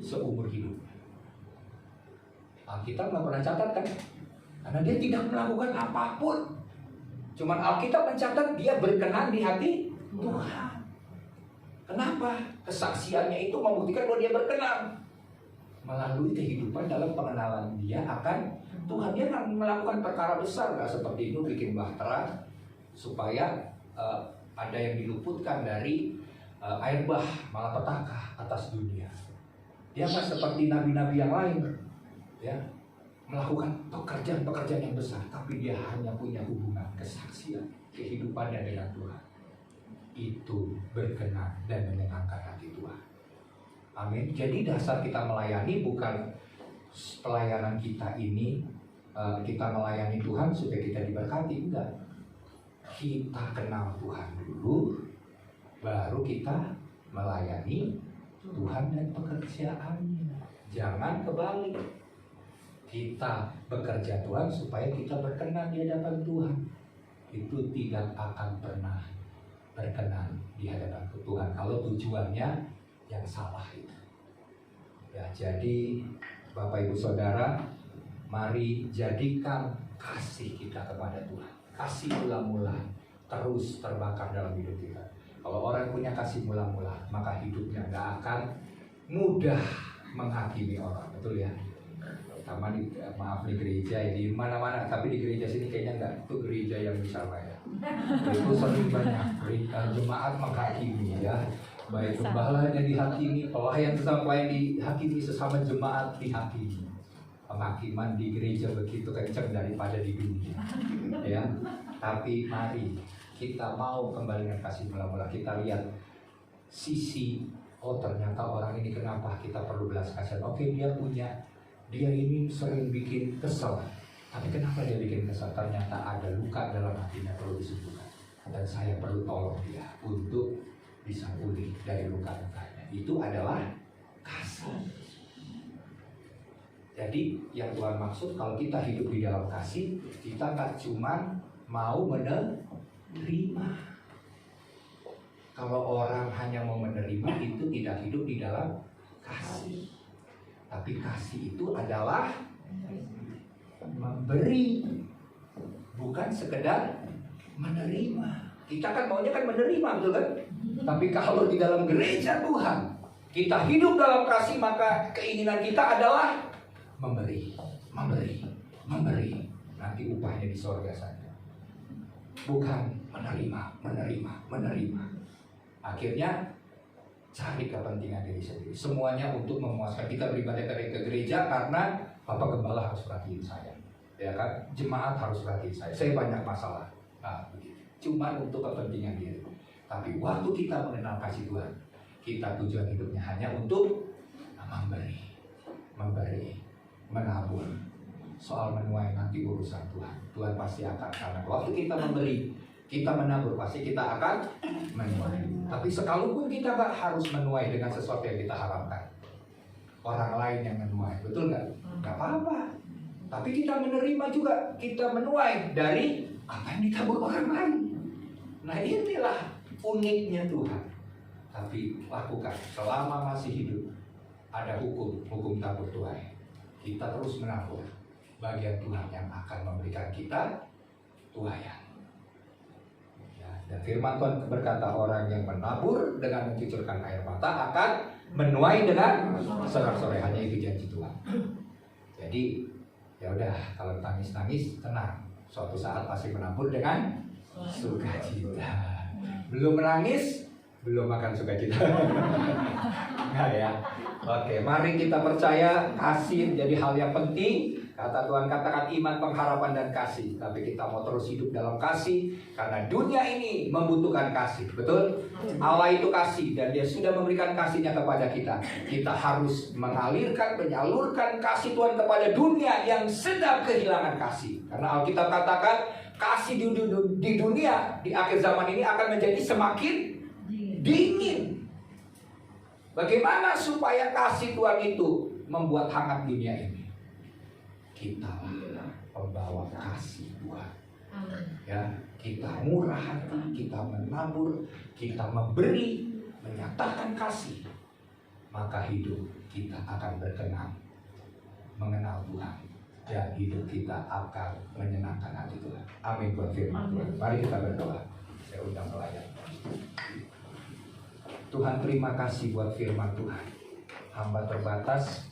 S2: seumur hidup? Alkitab nggak pernah catat kan? Karena dia tidak melakukan apapun. Cuman Alkitab mencatat dia berkenan di hati Tuhan. Kenapa? Kesaksiannya itu membuktikan bahwa dia berkenan melalui kehidupan dalam pengenalan dia akan Tuhan. Dia akan melakukan perkara besar, nggak seperti itu bikin bahtera supaya ada yang diluputkan dari air bah malapetaka atas dunia. Dia kan seperti nabi-nabi yang lain, ya, melakukan pekerjaan-pekerjaan yang besar, tapi dia hanya punya hubungan kesaksian kehidupannya dengan Tuhan. Itu berkenan dan menyenangkan hati Tuhan. Amin. Jadi dasar kita melayani bukan pelayanan kita ini kita melayani Tuhan supaya kita diberkati, enggak. Kita kenal Tuhan dulu, baru kita melayani Tuhan dan pekerjaannya. Jangan kebalik. Kita bekerja Tuhan supaya kita berkenan di hadapan Tuhan. Itu tidak akan pernah berkenan di hadapan Tuhan kalau tujuannya yang salah itu. Ya, jadi Bapak Ibu Saudara, mari jadikan kasih kita kepada Tuhan. Kasih mula-mula terus terbakar dalam hidup kita. Kalau orang punya kasih mula-mula, maka hidupnya nggak akan mudah menghakimi orang, betul ya? Sama di gereja ya, di mana-mana, tapi di gereja sini kayaknya nggak. Itu gereja yang besar ya. Itu sering banyak jemaat menghakimi ya. Baik gembalanya dihakimi, pelayan sesama pelayan dihakimi, sesama jemaat dihakimi. Penghakiman di gereja begitu kencang daripada di dunia, ya. Tapi mari kita mau kembali dengan kasih mula-mula. Kita lihat sisi, oh ternyata orang ini kenapa kita perlu belas kasihan. Oke, dia ini sering bikin kesel. Tapi kenapa dia bikin kesel? Ternyata ada luka dalam hatinya perlu disembuhkan. Dan saya perlu tolong dia untuk bisa pulih dari luka-lukanya. Itu adalah kasih. Jadi yang Tuhan maksud kalau kita hidup di dalam kasih, kita nggak cuma mau menerima. Kalau orang hanya mau menerima, itu tidak hidup di dalam kasih. Tapi kasih itu adalah memberi. bukan sekedar menerima. Kita kan maunya kan menerima, betul kan? Tapi kalau di dalam gereja Tuhan, kita hidup dalam kasih, maka keinginan kita adalah memberi. Nanti upahnya di sorga saja. Bukan menerima. Akhirnya cari kepentingan diri sendiri. Semuanya untuk memuaskan. Kita beribadah ke gereja karena Bapak Gembala harus perhatiin saya, ya kan? Jemaat harus perhatiin saya. Saya banyak masalah. Nah, begitu. Cuma untuk kepentingan diri. Tapi waktu kita mengenal kasih Tuhan, kita tujuan hidupnya hanya untuk memberi, menabur. Soal menuai nanti urusan Tuhan. Tuhan pasti akan, karena waktu kita memberi, kita menabur, pasti kita akan menuai. Tapi sekalipun kita gak harus menuai dengan sesuatu yang kita harapkan, orang lain yang menuai, betul nggak? Gak apa-apa. Tapi kita menerima juga, kita menuai dari apa yang ditabur orang lain. Nah inilah uniknya Tuhan. Tapi lakukan selama masih hidup. Ada hukum tabur tuai. Kita terus menabur. Bagian Tuhan yang akan memberikan kita tuaian. Ya, dan firman Tuhan berkata, orang yang menabur dengan mencucurkan air mata akan menuai dengan sorak-sorai. Hanya itu janji Tuhan. Jadi ya udah, kalau nangis-nangis tenang. Suatu saat pasti menabur dengan sukacita. Belum menangis, belum makan sukacita. Nah ya. Oke, mari kita percaya kasih menjadi hal yang penting. Kata Tuhan katakan iman, pengharapan, dan kasih. Tapi kita mau terus hidup dalam kasih karena dunia ini membutuhkan kasih. Betul? Allah itu kasih dan Dia sudah memberikan kasihnya kepada kita. Kita harus menyalurkan kasih Tuhan kepada dunia yang sedang kehilangan kasih. Karena Alkitab katakan kasih di dunia di akhir zaman ini akan menjadi semakin dingin. Bagaimana supaya kasih Tuhan itu membuat hangat dunia ini? Kitalah pembawa kasih Tuhan. Ya, kita murah hati, kita menabur, kita memberi, menyatakan kasih. Maka hidup kita akan berkenan mengenal Tuhan. Dan hidup kita akan menyenangkan hati Tuhan. Amin buat firman Tuhan. Mari kita berdoa. Saya undang pelayan. Tuhan, terima kasih buat firman Tuhan. Hamba terbatas,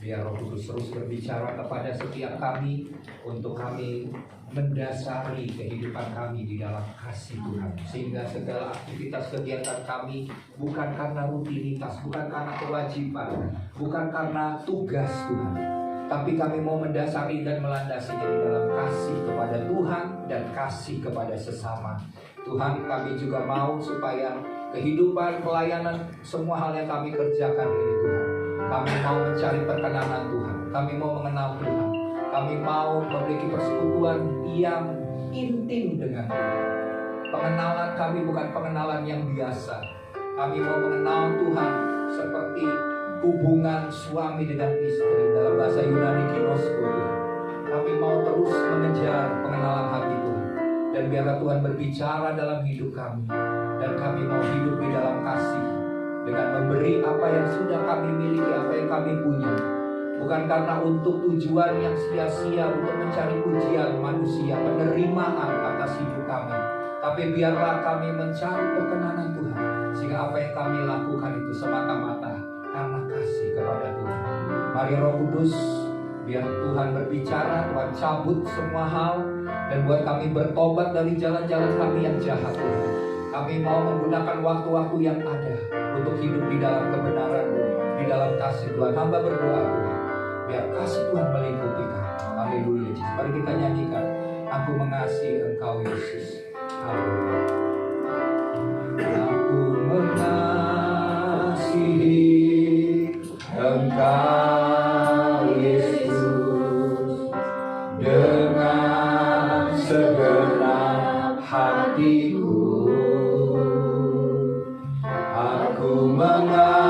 S2: biar Roh Kudus terus berbicara kepada setiap kami, untuk kami mendasari kehidupan kami di dalam kasih Tuhan. Sehingga segala aktivitas kegiatan kami bukan karena rutinitas, bukan karena kewajiban, bukan karena tugas Tuhan, tapi kami mau mendasari dan melandasinya di dalam kasih kepada Tuhan dan kasih kepada sesama. Tuhan, kami juga mau supaya kehidupan, pelayanan, semua hal yang kami kerjakan ini Tuhan, kami mau mencari perkenanan Tuhan, kami mau mengenal Tuhan, kami mau memiliki persekutuan yang intim dengan Tuhan. Pengenalan kami bukan pengenalan yang biasa. Kami mau mengenal Tuhan seperti hubungan suami dengan istri, dalam bahasa Yunani kinosko. Kami mau terus mengejar pengenalan hati Tuhan. Dan biarlah Tuhan berbicara dalam hidup kami. Dan kami mau hidup di dalam kasih, dengan memberi apa yang sudah kami miliki, apa yang kami punya. Bukan karena untuk tujuan yang sia-sia, untuk mencari pujian manusia, penerimaan atas hidup kami. Tapi biarlah kami mencari perkenanan Tuhan, sehingga apa yang kami lakukan itu semata-mata karena kasih kepada Tuhan. Mari Roh Kudus, biar Tuhan berbicara, Tuhan cabut semua hal, dan buat kami bertobat dari jalan-jalan kami yang jahat Tuhan. Kami mau menggunakan waktu-waktu yang ada untuk hidup di dalam kebenaran, di dalam kasih Tuhan. Hamba berdoa Tuhan, biar kasih Tuhan meliputi kami. Haleluya. Mari kita nyanyikan, aku mengasihi Engkau Yesus. Haleluya. Aku mengasihi Engkau Yesus dengan segenap hatiku. Aku mengasihi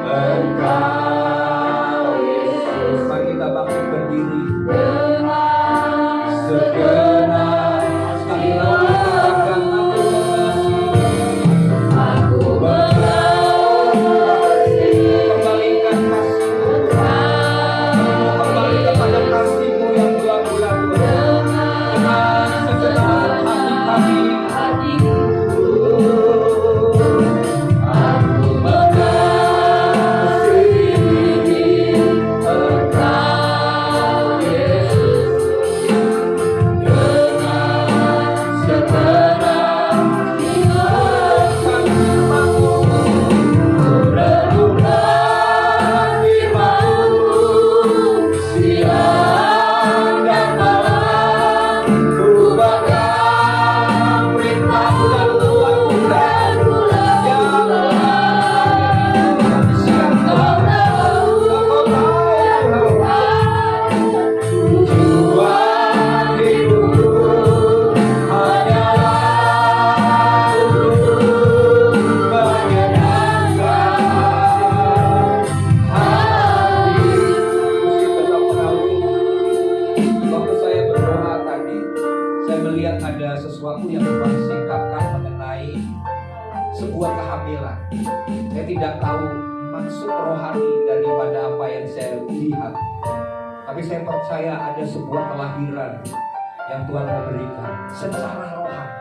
S2: Engkau Yesus. Mari kita bangkit berdiri dengan segenap ada sesuatu yang Tuhan singkapkan mengenai sebuah kehamilan. Saya tidak tahu maksud rohani daripada apa yang saya lihat, tapi saya percaya ada sebuah kelahiran yang Tuhan mau berikan secara rohani.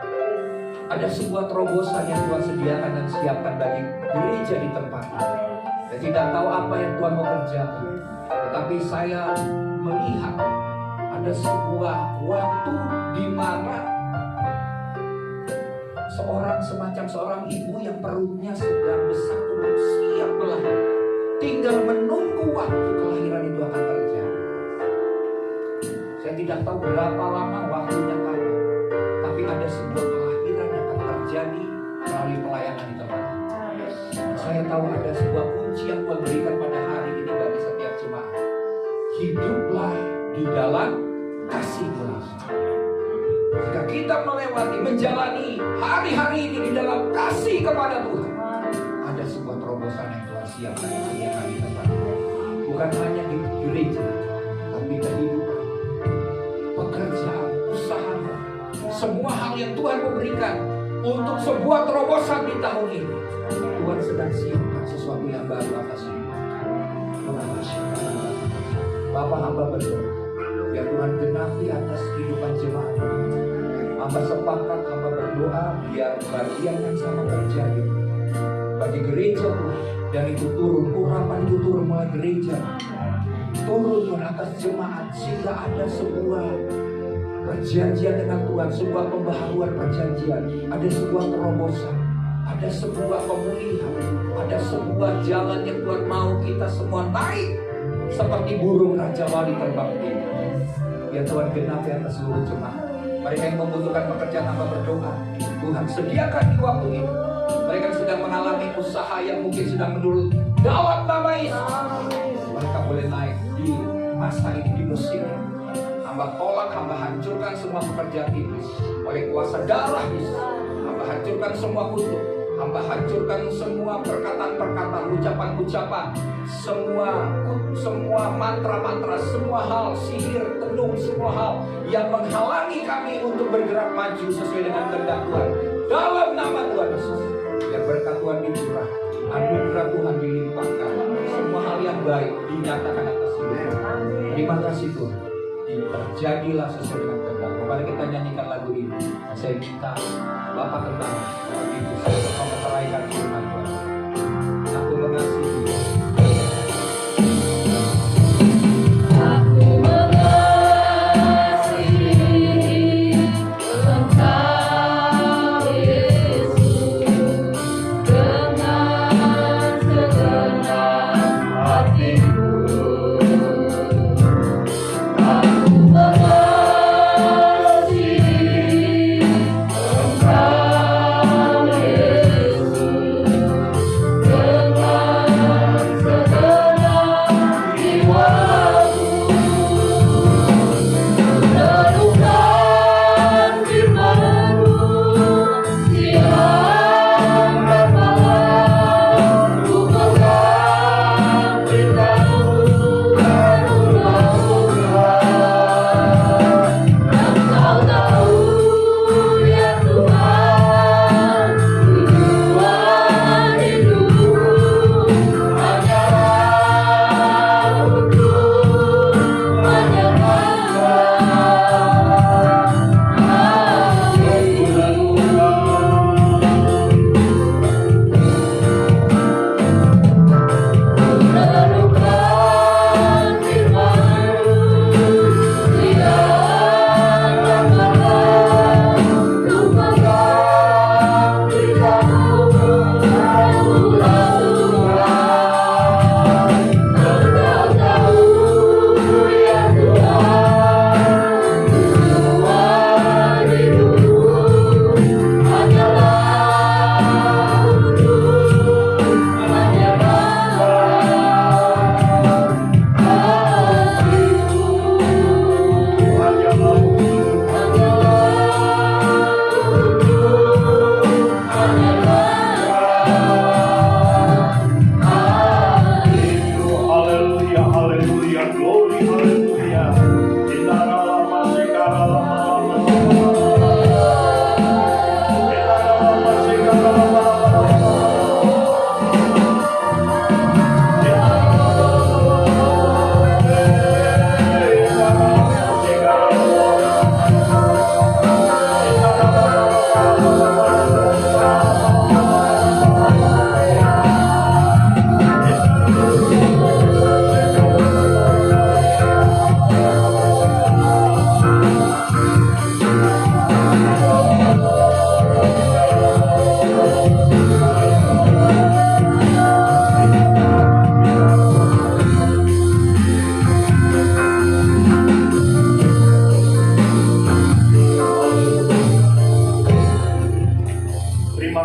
S2: Ada sebuah terobosan yang Tuhan sediakan dan siapkan bagi gereja di tempat ini. Saya tidak tahu apa yang Tuhan mau kerjakan, tetapi saya melihat ada sebuah waktu di mana semacam seorang ibu yang perutnya sedang besar turun siap melahirkan, tinggal menunggu waktu kelahiran itu akan terjadi. Saya tidak tahu berapa lama waktunya kapan, tapi ada sebuah kelahiran yang akan terjadi melalui pelayanan di tempat ini. Saya tahu ada sebuah kunci yang Tuhan berikan pada hari ini bagi setiap jemaat. Hiduplah di dalam kasih Tuhan. Jika kita melewati, menjalani hari-hari ini di dalam kasih kepada Tuhan, ada sebuah terobosan yang Tuhan siapkan di tempat ini. Bukan hanya di gereja, tapi kehidupan, pekerjaan, usahamu, semua hal yang Tuhan memberikan untuk sebuah terobosan di tahun ini. Tuhan sedang siapkan sesuatu yang baru atas hidup. Bapak hamba berdoa, biar Tuhan genapi atas kehidupan jemaat. Hamba sepakat, hamba berdoa biar bagian yang sama terjadi bagi gereja Tuhan, dan itu turun, urapan itu turun mulai gereja, turun Tuhan atas jemaat, sehingga ada sebuah perjanjian dengan Tuhan, sebuah pembaharuan perjanjian, ada sebuah terobosan, ada sebuah pemulihan, ada sebuah jalan yang Tuhan mau kita semua naik seperti burung Raja Wali terbang tinggi. Ya Tuhan genapi atas seluruh jemaat. Mereka yang membutuhkan pekerjaan, hamba berdoa, Tuhan sediakan di waktu ini. Mereka yang sedang mengalami usaha yang mungkin sedang menurun, dalam nama Yesus, mereka boleh naik di masa ini, di musim ini. Hamba tolak, hamba hancurkan semua pekerjaan iblis oleh kuasa darah Yesus. Hamba hancurkan semua kutuk, hamba hancurkan semua perkataan-perkataan, ucapan-ucapan, semua mantra-mantra, semua hal sihir, tenung, semua hal yang menghalangi kami untuk bergerak maju sesuai dengan kehendak Tuhan. Dalam nama Tuhan Yesus, biar berkat Tuhan dicurah, anugerah Tuhan dilimpahkan, semua hal yang baik dinyatakan atas hidup. Terima kasih Tuhan. Terjadilah sesuai dengan kehendak. Mari kita nyanyikan lagu ini. Saya minta Bapak tenang, Bapak Ibu, saya mau meneraikan firman Tuhan. Aku mengasihi.
S4: Yesus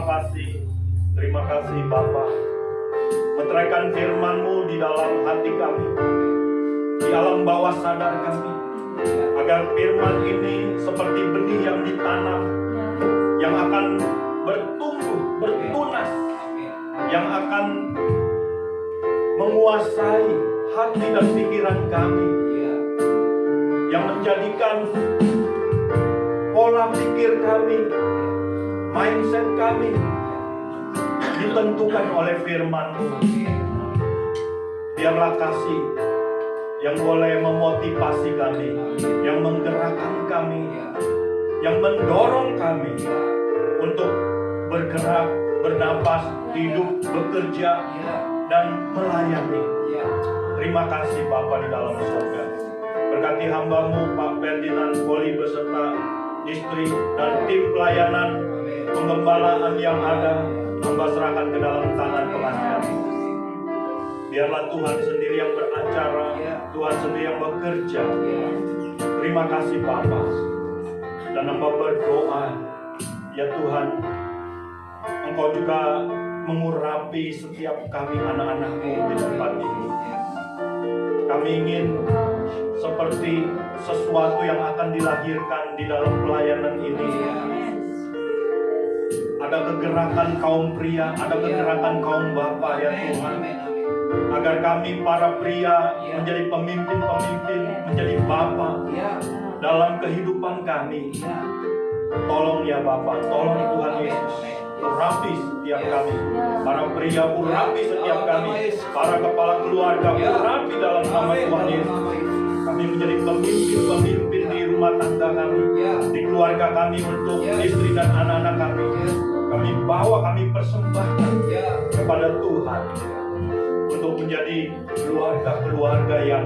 S3: Terima kasih Bapa. Meteraikan firman-Mu di dalam hati kami, di alam bawah sadar kami, agar firman ini seperti benih yang ditanam, yang akan bertumbuh, bertunas, yang akan menguasai hati dan pikiran kami, yang menjadikan pola pikir kami, mindset kami ditentukan oleh firman-Mu. Biarlah kasih yang boleh memotivasi kami, yang menggerakkan kami, yang mendorong kami untuk bergerak, bernapas, hidup, bekerja, dan melayani. Terima kasih Bapa di dalam surga. Berkati hamba-Mu Pak Ferdinand Poli beserta istri dan tim pelayanan penggembalaan yang ada, hamba serahkan ke dalam tangan pengasihan. Biarlah Tuhan sendiri yang beracara, Tuhan sendiri yang bekerja. Terima kasih Bapa. Dan hamba berdoa, ya Tuhan, Engkau juga mengurapi setiap kami anak-anak-Mu di tempat ini. Kami ingin seperti sesuatu yang akan dilahirkan di dalam pelayanan ini. Ada kegerakan kaum pria, ada kegerakan kaum bapak ya Tuhan. Agar kami para pria menjadi pemimpin-pemimpin, menjadi bapak dalam kehidupan kami. Tolong ya Bapak, tolong Tuhan Yesus, urapi setiap kami. Para pria urapi setiap kami, para kepala keluarga urapi dalam nama Tuhan Yesus. Kami menjadi pemimpin-pemimpin di rumah tangga kami, di keluarga kami, untuk istri dan anak-anak kami. Kami bawa, kami persembahkan kepada Tuhan untuk menjadi keluarga-keluarga yang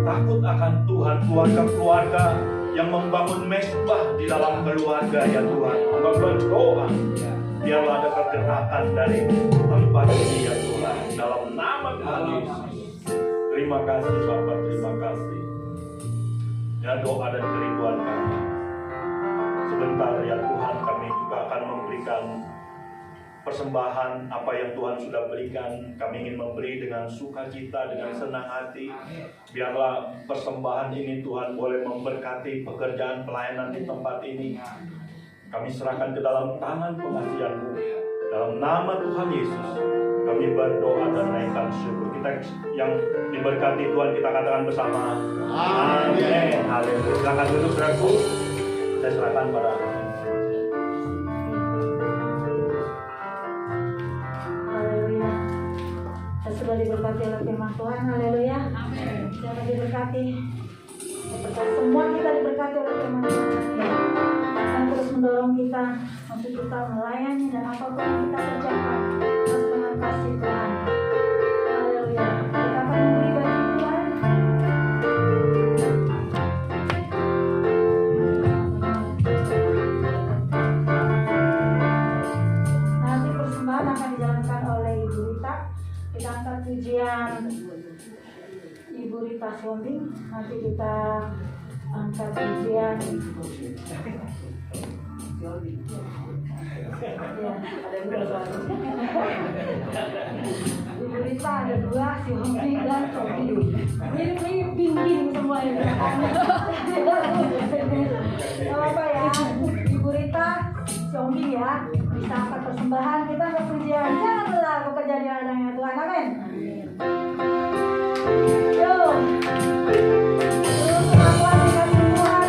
S3: takut akan Tuhan, keluarga-keluarga yang membangun mesbah di dalam keluarga ya Tuhan. Hamba berdoa, biarlah ada pergerakan dari tempat ini ya Tuhan, dalam nama Tuhan Yesus. Terima kasih Bapak, terima kasih. Ya doa dan kerinduan kami. Sebentar ya Tuhan, kami juga akan memberikan persembahan apa yang Tuhan sudah berikan. Kami ingin memberi dengan sukacita, dengan senang hati. Biarlah persembahan ini Tuhan boleh memberkati pekerjaan pelayanan di tempat ini. Kami serahkan ke dalam tangan pengasihan-Mu. Dalam nama Tuhan Yesus, kami berdoa dan naikkan syukur. Kita yang diberkati Tuhan, kita katakan bersama. Amin. Haleluya. Silakan duduk saudaraku. Saya serahkan pada
S1: sudah diberkati oleh firman Tuhan. Haleluya. Amin. Sudah diberkati. Semua kita diberkati oleh firman Tuhan. Dan terus mendorong kita untuk kita melayani dan apapun yang kita kerjakan harus dengan kasih Tuhan. Haleluya. Kita akan memberi bagi Tuhan. Nanti persembahan akan dijalankan oleh Ibu Rita. Kita angkat pujian Ibu Rita Sombing. Nanti kita angkat pujian Ibu Rita ada dua, si Sombing dan Sombing. Ini bingung semua ini. Apa ya, Ibu Rita Sombing ya, bisa angkat persembahan. Kita angkat pujian. Janganlah bekerja di ladangnya Tuhan. Amin. Yo. Terus pengakuan dikasih Tuhan.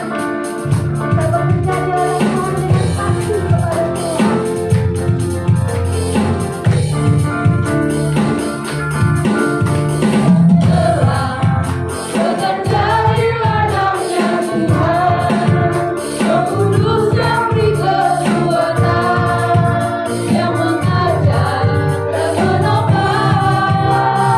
S1: Kita bekerja di ladang Tuhan dengan kasih kepada Tuhan.
S4: Bekerja di ladangnya Tuhan, Roh Kudus yang beri kekuatan, yang mengajar dan menopang.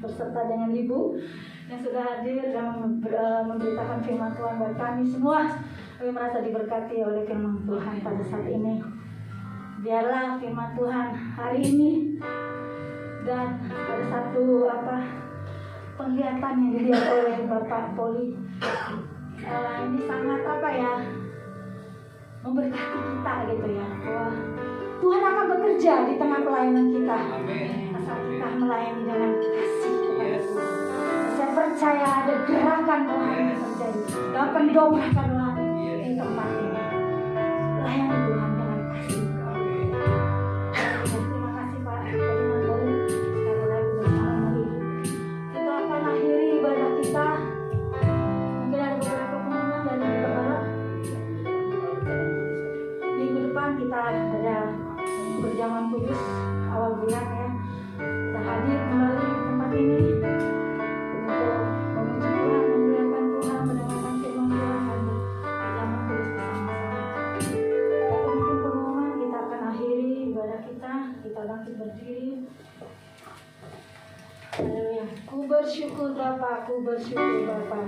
S1: berserta dengan Ibu yang sudah hadir dan memberitakan firman Tuhan buat kami semua. Kami merasa diberkati oleh firman Tuhan pada saat ini. Biarlah firman Tuhan hari ini dan ada satu penglihatan yang dilihat oleh Bapak Poli. Ini sangat memberkati kita gitu ya. Bahwa Tuhan akan bekerja di tengah pelayanan kita. Asal kita melayani dengan kasih kepada Tuhan. Saya percaya ada gerakan Tuhan yang terjadi. Dan pendobrak Tuhan di tempat ini. Layani Tuhan dengan kasih. Terima kasih Pak. Sekali lagi bersama Ibu. Kita akan akhiri ibadah kita. Mungkin ada beberapa pengumuman dari Bapak. Minggu depan kita ada berjamuan kudus awal bulan ya. Kita hadir kembali di tempat ini untuk memuji Tuhan, memuliakan Tuhan, mendengarkan firman Tuhan dan berjamuan kudus bersama-sama. Tapi mungkin pengumuman kita akan akhiri ibadah kita. Kita bangkit berdiri. Haleluya. Ku bersyukur Bapa, ku bersyukur Bapa.